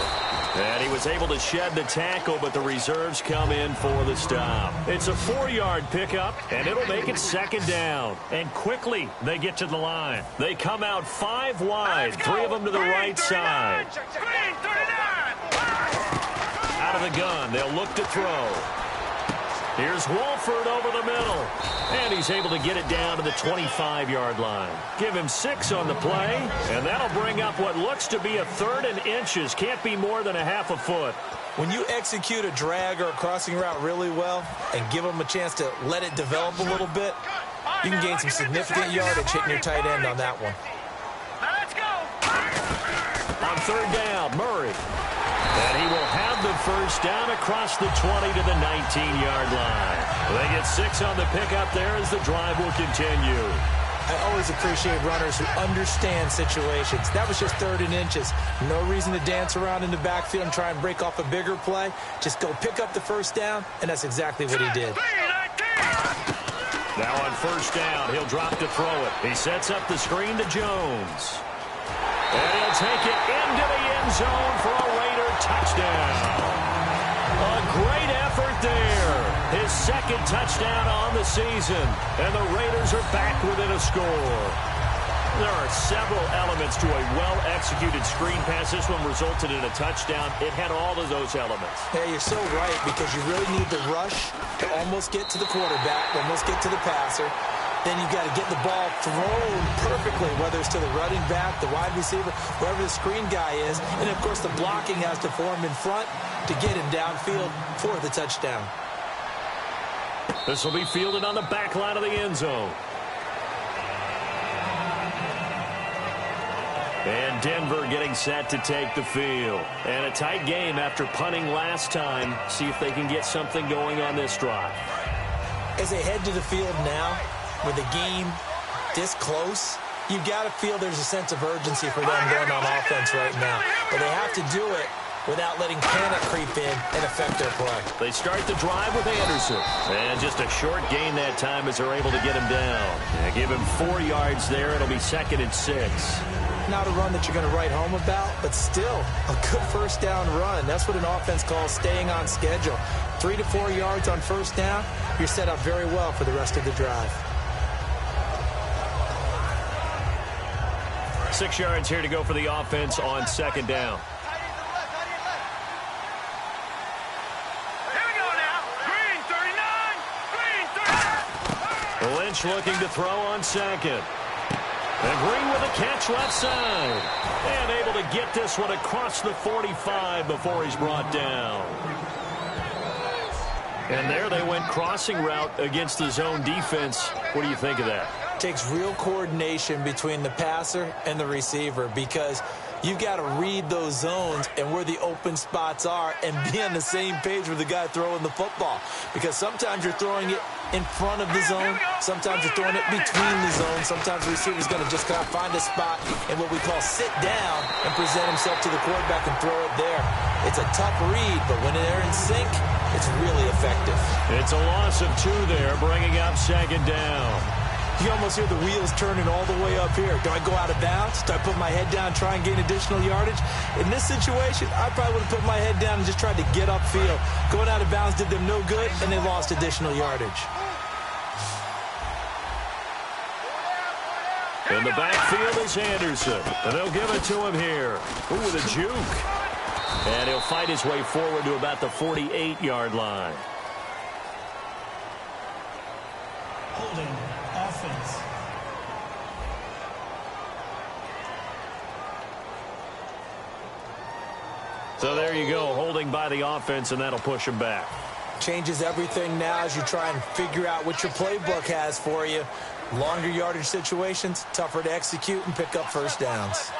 And he was able to shed the tackle, but the reserves come in for the stop. It's a 4-yard pickup, and it'll make it 2nd down. And quickly, they get to the line. They come out 5 wide, 3 of them to the right side. Out of the gun, they'll look to throw. Here's Wolford over the middle. And he's able to get it down to the 25-yard line. Give him 6 on the play, and that'll bring up what looks to be a 3rd and inches. Can't be more than a half a foot. When you execute a drag or a crossing route really well and give them a chance to let it develop a little bit, you can gain some significant yardage hitting your tight end on that one. On 3rd down, Murray. And he will have the first down across the 20 to the 19-yard line. They get 6 on the pickup there as the drive will continue. I always appreciate runners who understand situations. That was just 3rd and inches. No reason to dance around in the backfield and try and break off a bigger play. Just go pick up the first down, and that's exactly what he did. Now on first down, he'll drop to throw it. He sets up the screen to Jones. And he'll take it into the end zone for a Raider touchdown. A great effort there. His second touchdown on the season. And the Raiders are back within a score. There are several elements to a well-executed screen pass. This one resulted in a touchdown. It had all of those elements. Hey, you're so right, because you really need the rush to almost get to the quarterback, almost get to the passer. Then you've got to get the ball thrown perfectly, whether it's to the running back, the wide receiver, wherever the screen guy is. And, of course, the blocking has to form in front to get him downfield for the touchdown. This will be fielded on the back line of the end zone. And Denver getting set to take the field. And a tight game after punting last time. See if they can get something going on this drive. As they head to the field now, with the game this close, you've got to feel there's a sense of urgency for them going on offense right now. But they have to do it without letting panic creep in and affect their play. They start the drive with Anderson. And just a short gain that time as they're able to get him down. And give him 4 yards there. It'll be 2nd and 6. Not a run that you're going to write home about, but still a good first down run. That's what an offense calls staying on schedule. 3 to 4 yards on first down, you're set up very well for the rest of the drive. 6 yards here to go for the offense on 2nd down. Here we go now. Green 39. Green 39. Lynch looking to throw on 2nd. And Green with a catch left side. And able to get this one across the 45 before he's brought down. And there they went crossing route against the zone defense. What do you think of that? Takes real coordination between the passer and the receiver, because you've got to read those zones and where the open spots are and be on the same page with the guy throwing the football. Because sometimes you're throwing it in front of the zone, sometimes you're throwing it between the zones, sometimes the receiver's going to just kind of find a spot and what we call sit down and present himself to the quarterback and throw it there. It's a tough read, but when they're in sync, it's really effective. It's a loss of 2 there, bringing up 2nd down. You almost hear the wheels turning all the way up here. Do I go out of bounds? Do I put my head down and try and gain additional yardage? In this situation, I probably would have put my head down and just tried to get upfield. Going out of bounds did them no good, and they lost additional yardage. In the backfield is Anderson. And they'll give it to him here. Ooh, with a juke. And he'll fight his way forward to about the 48-yard line. Holding offense. So there you go, holding by the offense, and that'll push him back. Changes everything now as you try and figure out what your playbook has for you. Longer yardage situations, tougher to execute and pick up first downs.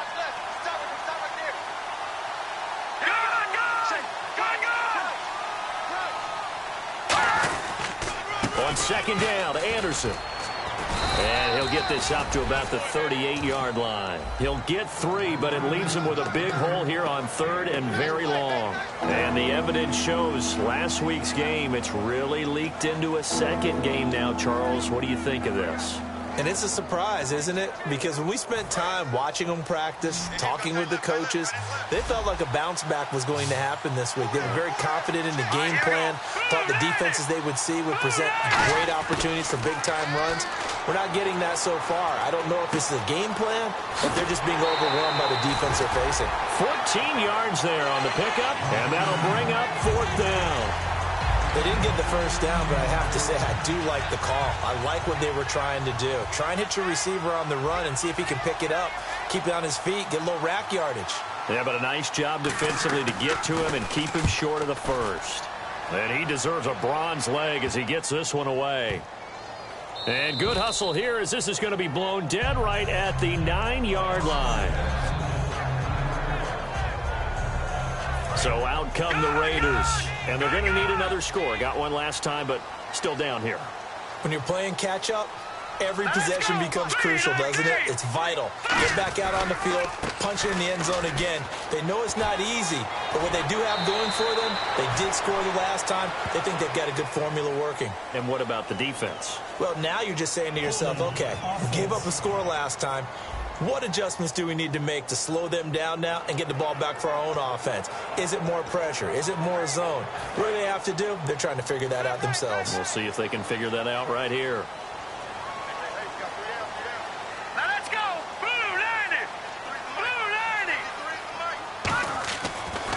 On 2nd down, Anderson. And he'll get this up to about the 38-yard line. He'll get 3, but it leaves him with a big hole here on 3rd and very long. And the evidence shows last week's game, it's really leaked into a second game now, Charles. What do you think of this? And it's a surprise, isn't it? Because when we spent time watching them practice, talking with the coaches, they felt like a bounce back was going to happen this week. They were very confident in the game plan, thought the defenses they would see would present great opportunities for big-time runs. We're not getting that so far. I don't know if this is a game plan, but they're just being overwhelmed by the defense they're facing. 14 yards there on the pickup, and that'll bring up 4th down. They didn't get the first down, but I have to say I do like the call. I like what they were trying to do. Try and hit your receiver on the run and see if he can pick it up, keep it on his feet, get a little rack yardage. Yeah, but a nice job defensively to get to him and keep him short of the first. And he deserves a bronze leg as he gets this one away. And good hustle here as this is going to be blown dead right at the 9-yard line. So out come the Raiders. And they're going to need another score. Got one last time, but still down here. When you're playing catch-up, Every possession becomes crucial, doesn't it? It's vital. Get back out on the field, punch it in the end zone again. They know it's not easy, but what they do have going for them, they did score the last time. They think they've got a good formula working. And what about the defense? Well, now you're just saying to yourself, okay, we gave up a score last time. What adjustments do we need to make to slow them down now and get the ball back for our own offense? Is it more pressure? Is it more zone? What do they have to do? They're trying to figure that out themselves. We'll see if they can figure that out right here. Now let's go. Blue 90. Blue 90.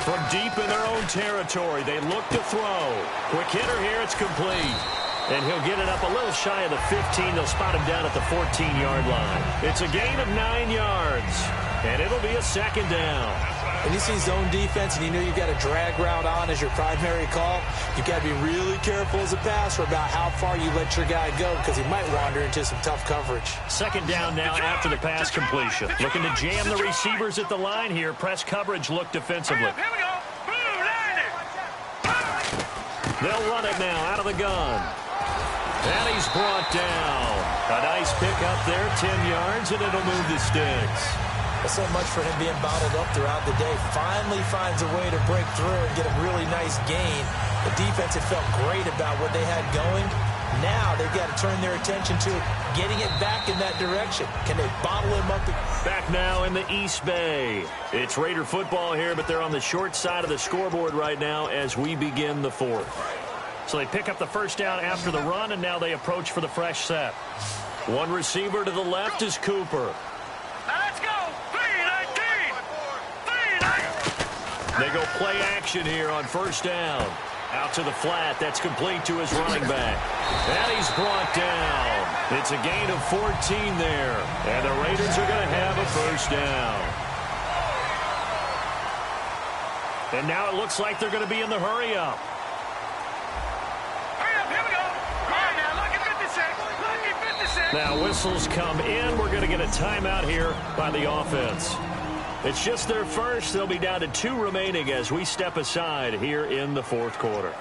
From deep in their own territory, they look to throw. Quick hitter here, it's complete. And he'll get it up a little shy of the 15. They'll spot him down at the 14-yard line. It's a gain of 9 yards, and it'll be a second down. When you see zone defense and you know you've got a drag route on as your primary call, you've got to be really careful as a passer about how far you let your guy go because he might wander into some tough coverage. Second down now after the pass completion. Looking to jam the receivers at the line here. Press coverage look defensively. Here we go. Blue 90. They'll run it now out of the gun. And he's brought down. A nice pick up there, 10 yards, and it'll move the sticks. So much for him being bottled up throughout the day. Finally finds a way to break through and get a really nice gain. The defense had felt great about what they had going. Now they've got to turn their attention to getting it back in that direction. Can they bottle him up? Back now in the East Bay. It's Raider football here, but they're on the short side of the scoreboard right now as we begin the fourth. So they pick up the first down after the run, and now they approach for the fresh set. One receiver to the left is Cooper. Now let's go. 319. 319. They go play action here on first down. Out to the flat. That's complete to his running back. And he's brought down. It's a gain of 14 there. And the Raiders are going to have a first down. And now it looks like they're going to be in the hurry-up. Here we go. All right, now, lucky 56. Lucky 56. Now whistles come in. We're going to get a timeout here by the offense. It's just their first. They'll be down to 2 remaining as we step aside here in the fourth quarter.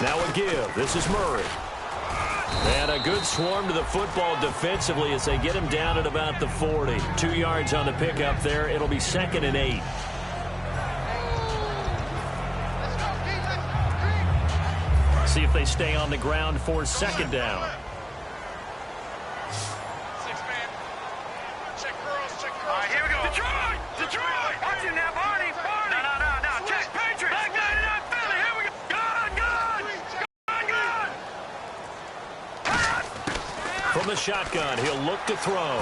Now a give. This is Murray. And a good swarm to the football defensively as they get him down at about the 40. 2 yards on the pickup there. It'll be 2nd and 8. See if they stay on the ground for second down. Here we go. Detroit! Detroit! Watch him now, Barney! Barney! No. Check Patriots! Back 99 Philly! Here we go! Gun! From the shotgun, he'll look to throw.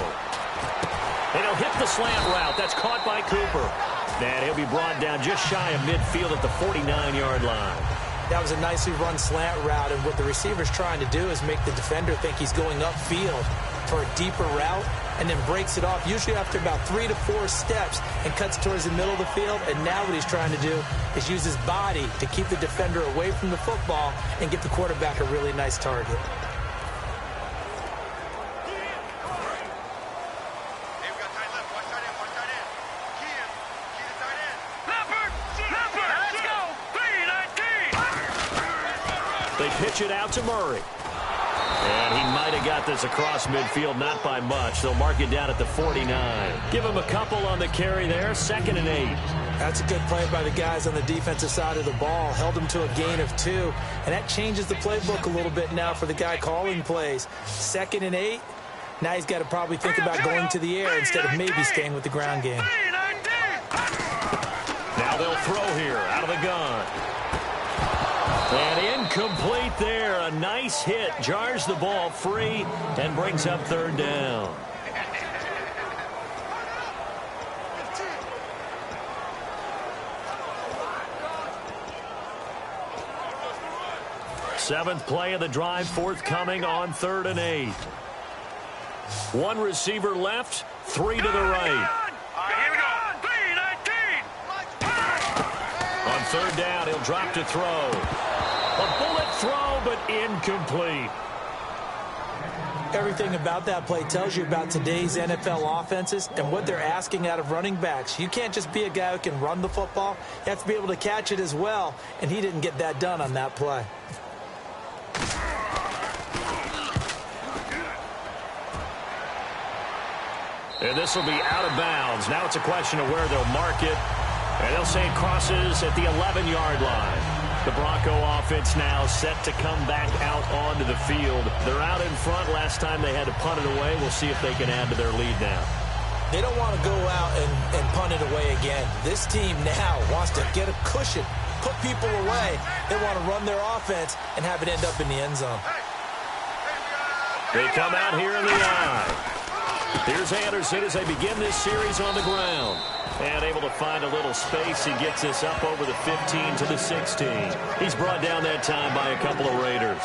And he'll hit the slant route. That's caught by Cooper. And he'll be brought down just shy of midfield at the 49-yard line. That was a nicely run slant route, and what the receiver's trying to do is make the defender think he's going upfield for a deeper route, and then breaks it off, usually after about 3 to 4 steps, and cuts towards the middle of the field. And now what he's trying to do is use his body to keep the defender away from the football and get the quarterback a really nice target. They pitch it out to Murray. And he might have got this across midfield, not by much. They'll mark it down at the 49. Give him a couple on the carry there, 2nd and 8. That's a good play by the guys on the defensive side of the ball. Held him to a gain of 2. And that changes the playbook a little bit now for the guy calling plays. 2nd and 8. Now he's got to probably think about going to the air instead of maybe staying with the ground game. Now they'll throw here out of the gun. And incomplete there. A nice hit. Jars the ball free and brings up 3rd down. Seventh play of the drive forthcoming on 3rd and 8. One receiver left, 3 to the right. All right, here we go. 3-19. On third down, he'll drop to throw. A bullet throw, but incomplete. Everything about that play tells you about today's NFL offenses and what they're asking out of running backs. You can't just be a guy who can run the football. You have to be able to catch it as well, and he didn't get that done on that play. And this will be out of bounds. Now it's a question of where they'll mark it. And they'll say it crosses at the 11-yard line. The Bronco offense now set to come back out onto the field. They're out in front. Last time they had to punt it away. We'll see if they can add to their lead now. They don't want to go out and punt it away again. This team now wants to get a cushion, put people away. They want to run their offense and have it end up in the end zone. They come out here in the eye. Here's Anderson as they begin this series on the ground. And able to find a little space. He gets this up over the 15 to the 16. He's brought down that time by a couple of Raiders.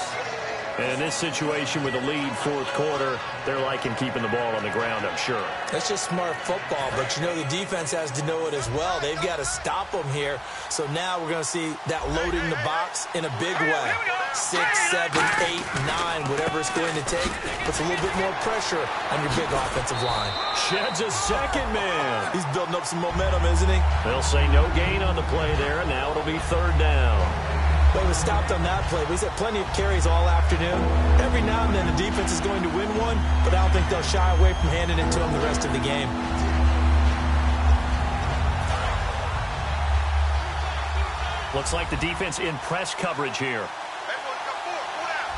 And in this situation with a lead fourth quarter, they're liking keeping the ball on the ground, I'm sure. That's just smart football, but you know the defense has to know it as well. They've got to stop them here. So now we're going to see that loading the box in a big way. 6, 7, 8, 9, whatever it's going to take. Puts a little bit more pressure on your big offensive line. Sheds a second man. He's building up some momentum, isn't he? They'll say no gain on the play there, and now it'll be third down. Well, he was stopped on that play, but he's had plenty of carries all afternoon. Every now and then the defense is going to win one, but I don't think they'll shy away from handing it to him the rest of the game. Looks like the defense in press coverage here.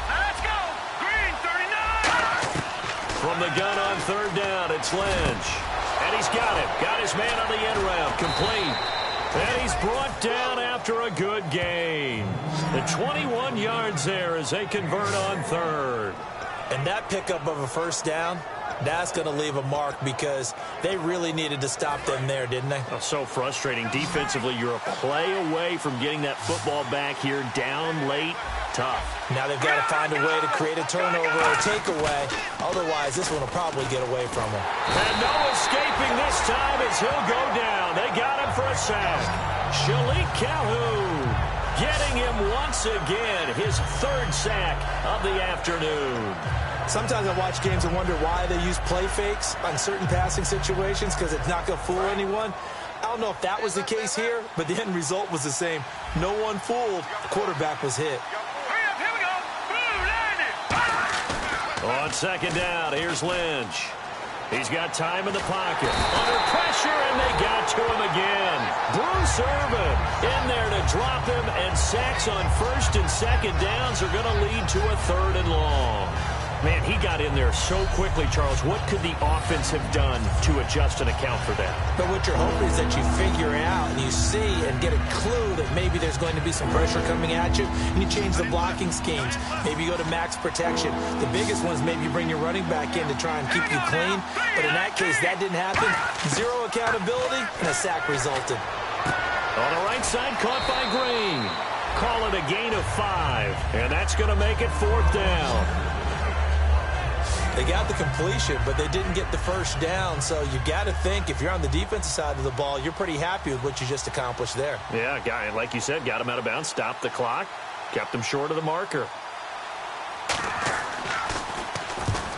Let's go. Green, 39. From the gun on third down, it's Lynch. And he's got him. Got his man on the end route. Complete. And he's brought down after a good gain. The 21 yards there as they convert on third. And that pickup of a first down, that's going to leave a mark because they really needed to stop them there, didn't they? Oh, so frustrating. Defensively, you're a play away from getting that football back here down late. Tough. Now they've got to find a way to create a turnover or a takeaway. Otherwise, this one will probably get away from them. And no escaping this time as he'll go down. They got him for a sack. Shalik Calhoun getting him once again. His third sack of the afternoon. Sometimes I watch games and wonder why they use play fakes on certain passing situations because it's not going to fool anyone. I don't know if that was the case here, but the end result was the same. No one fooled. The quarterback was hit. Here we go. Blue, landed. On second down, here's Lynch. He's got time in the pocket. Under pressure, and they got to him again. Bruce Irvin in there to drop him, and sacks on first and second downs are going to lead to a third and long. Man, he got in there so quickly, Charles. What could the offense have done to adjust and account for that? But what you're hoping is that you figure out and you see and get a clue that maybe there's going to be some pressure coming at you, and you change the blocking schemes. Maybe you go to max protection. The biggest one is maybe you bring your running back in to try and keep you clean. But in that case, that didn't happen. Zero accountability, and a sack resulted. On the right side, caught by Green. Call it a gain of 5, and that's going to make it fourth down. They got the completion, but they didn't get the first down. So you got to think if you're on the defensive side of the ball, you're pretty happy with what you just accomplished there. Yeah, guy, like you said, got him out of bounds, stopped the clock, kept him short of the marker.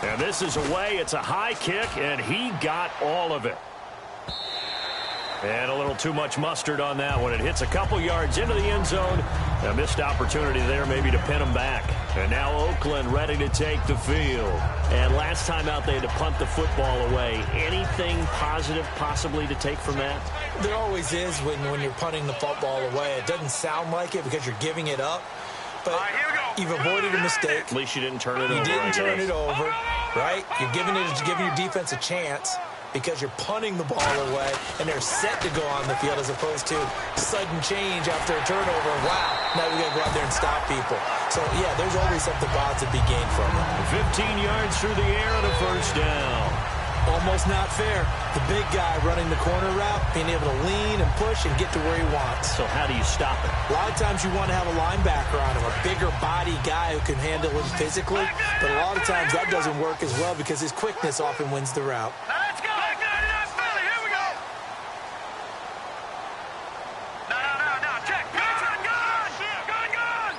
And this is away. It's a high kick, and he got all of it. And a little too much mustard on that one. It hits a couple yards into the end zone. A missed opportunity there maybe to pin him back. And now Oakland ready to take the field. And last time out they had to punt the football away. Anything positive possibly to take from that? There always is when you're punting the football away. It doesn't sound like it because you're giving it up. But you've avoided a mistake. At least you didn't turn it over. You didn't turn it over, right? You're giving your defense a chance because you're punting the ball away, and they're set to go on the field as opposed to sudden change after a turnover. Wow, now we got to go out there and stop people. So, yeah, there's always something positive to be gained from it. 15 yards through the air and a first down. Almost not fair. The big guy running the corner route, being able to lean and push and get to where he wants. So how do you stop it? A lot of times you want to have a linebacker on him, a bigger body guy who can handle him physically, but a lot of times that doesn't work as well because his quickness often wins the route. Let's go. Back 99 Philly. Here we go. No. Check. Gun. Gun.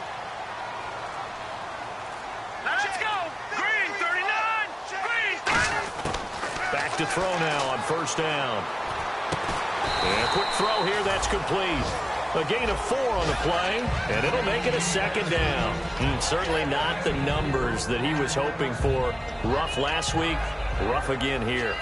Let's go. Green, 39. Green, 30. Back to throw now on first down. And a quick throw here, that's complete. A gain of 4 on the play, and it'll make it a second down. Certainly not the numbers that he was hoping for. Rough last week, rough again here.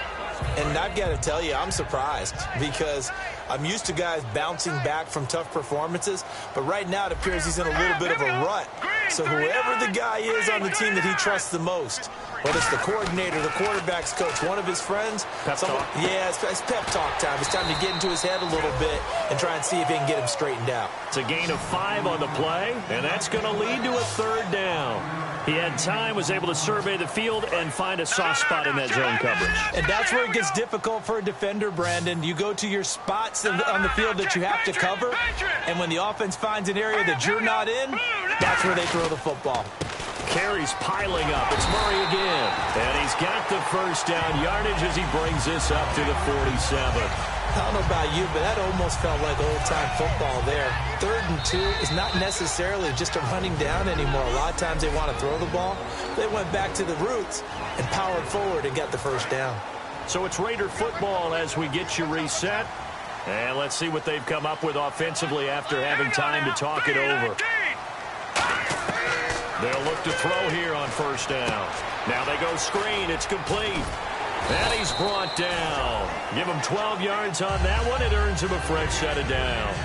And I've got to tell you, I'm surprised because I'm used to guys bouncing back from tough performances, but right now it appears he's in a little bit of a rut. So whoever the guy is on the team that he trusts the most, whether it's the coordinator, the quarterback's coach, one of his friends. Pep talk. Yeah, it's pep talk time. It's time to get into his head a little bit and try and see if he can get him straightened out. It's a gain of 5 on the play, and that's going to lead to a third down. He had time, was able to survey the field and find a soft spot in that zone coverage. And that's where it gets difficult for a defender, Brandon. You go to your spots on the field that you have to cover, and when the offense finds an area that you're not in, that's where they throw the football. Carries piling up. It's Murray again. And he's got the first down yardage as he brings this up to the 47. I don't know about you, but that almost felt like old-time football there. 3rd and 2 is not necessarily just a running down anymore. A lot of times they want to throw the ball. They went back to the roots and powered forward and got the first down. So it's Raider football as we get you reset. And let's see what they've come up with offensively after having time to talk it over. They'll look to throw here on first down. Now they go screen. It's complete. And he's brought down. Give him 12 yards on that one. It earns him a fresh set of downs.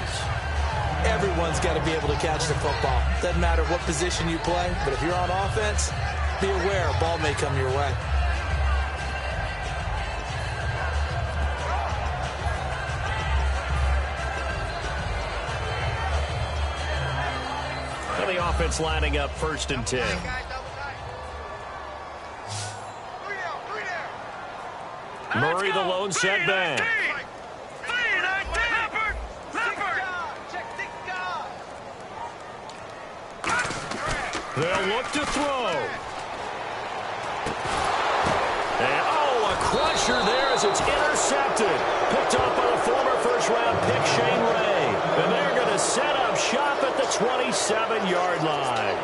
Everyone's got to be able to catch the football. Doesn't matter what position you play, but if you're on offense, be aware a ball may come your way. And the offense lining up 1st and 10. Murray, the lone setback. They'll look to throw. And, a crusher there as it's intercepted. Picked up by the former first-round pick, Shane Ray. And they're going to set up shop at the 27-yard line.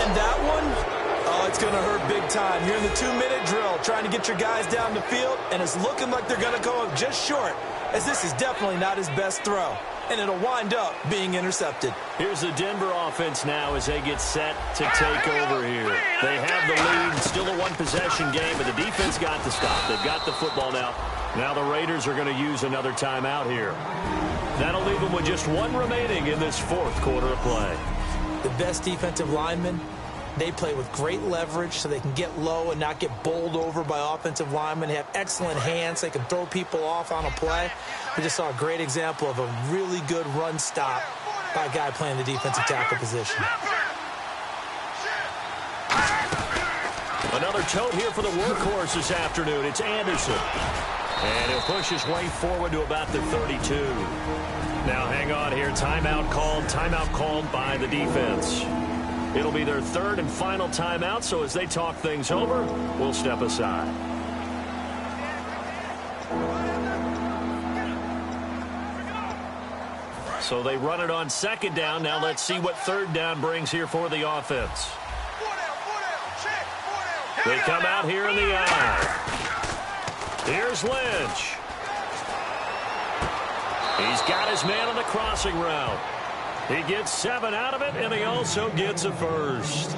And that one... oh, it's going to hurt big time. You're in the 2-minute drill trying to get your guys down the field, and it's looking like they're going to go up just short, as this is definitely not his best throw, and it'll wind up being intercepted. Here's the Denver offense now as they get set to take over here. They have the lead, still a one-possession game, but the defense got the stop. They've got the football now. Now the Raiders are going to use another timeout here. That'll leave them with just 1 remaining in this 4th quarter of play. The best defensive linemen, they play with great leverage so they can get low and not get bowled over by offensive linemen. They have excellent hands. They can throw people off on a play. We just saw a great example of a really good run stop by a guy playing the defensive tackle position. Another tote here for the workhorse this afternoon. It's Anderson. And he'll push his way forward to about the 32. Now hang on here. Timeout called by the defense. It'll be their 3rd and final timeout, so as they talk things over, we'll step aside. So they run it on 2nd down. Now let's see what 3rd down brings here for the offense. They come out here in the eye. Here's Lynch. He's got his man on the crossing route. He gets 7 out of it, and he also gets a first.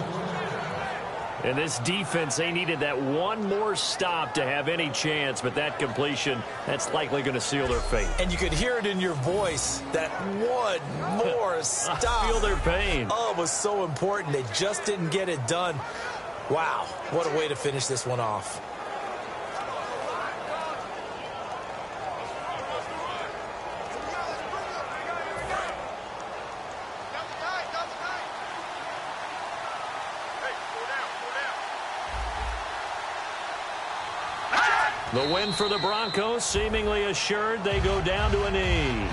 And this defense, they needed that one more stop to have any chance, but that completion, that's likely going to seal their fate. And you could hear it in your voice, that one more stop. I feel their pain. Oh, it was so important. They just didn't get it done. Wow, what a way to finish this one off. The win for the Broncos, seemingly assured. They go down to a knee.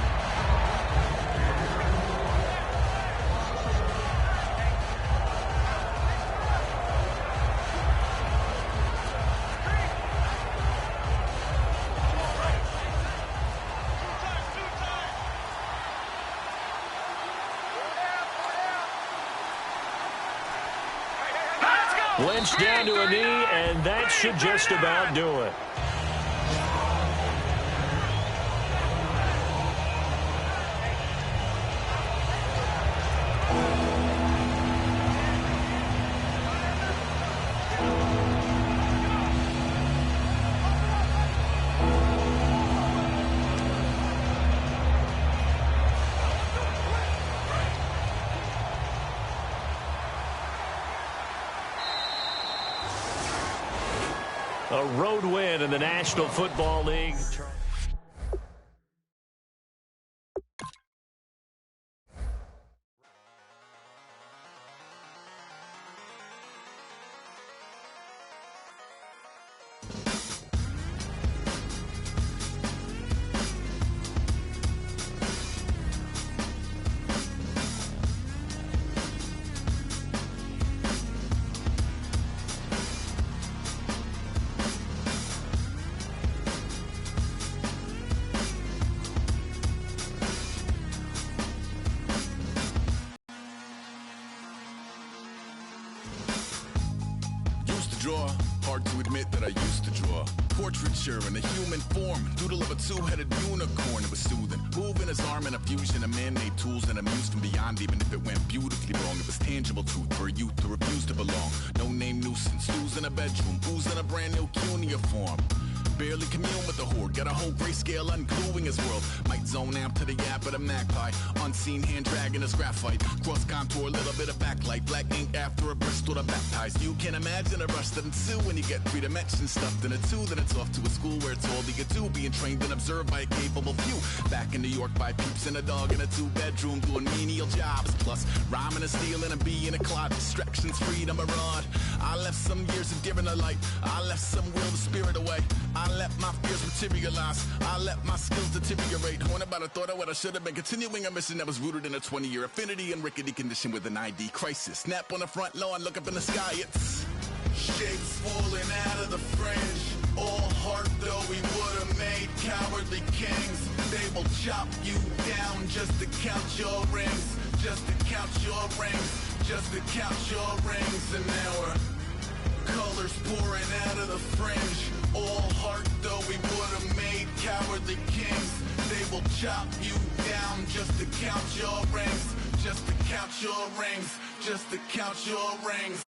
Lynch down to a knee, and that should just about do it. A road win in the National Football League. Draw. Hard to admit that I used to draw. Portraiture in a human form. Doodle of a two-headed unicorn. It was soothing. Moving his arm in a fusion of man-made tools and amused from beyond. Even if it went beautifully wrong, it was tangible truth for a youth who refused to belong. No name nuisance. Who's in a bedroom? Who's in a brand new cuneiform? Barely commune with the horde. Got a whole grayscale ungluing his world. Might zone amp to the yap of a magpie. Unseen hand dragging his graphite. Cross contour, little bit of backlight. Black ink after a Bristol to baptize. You can imagine a rush that ensue when you get three dimensions stuffed in a two. Then it's off to a school where it's all you get to. Being trained and observed by a capable few. Back in New York by peeps and a dog in a two-bedroom doing menial jobs. Plus rhyming and stealing and being a clod. Distractions, freedom, a rod. I left some years of giving a light. I left some will the spirit away. I let my fears materialize. I let my skills deteriorate. Horn about a thought of what I should have been. Continuing a mission that was rooted in a 20-year affinity and rickety condition with an ID crisis. Snap on the front lawn, look up in the sky. It's shapes falling out of the fringe. All heart though we would have made cowardly kings. They will chop you down just to count your rings. Just to count your rings. Just to count your rings. And now we're colors pouring out of the fringe. All heart though we would have made cowardly kings. They will chop you down just to count your rings. Just to count your rings. Just to count your rings.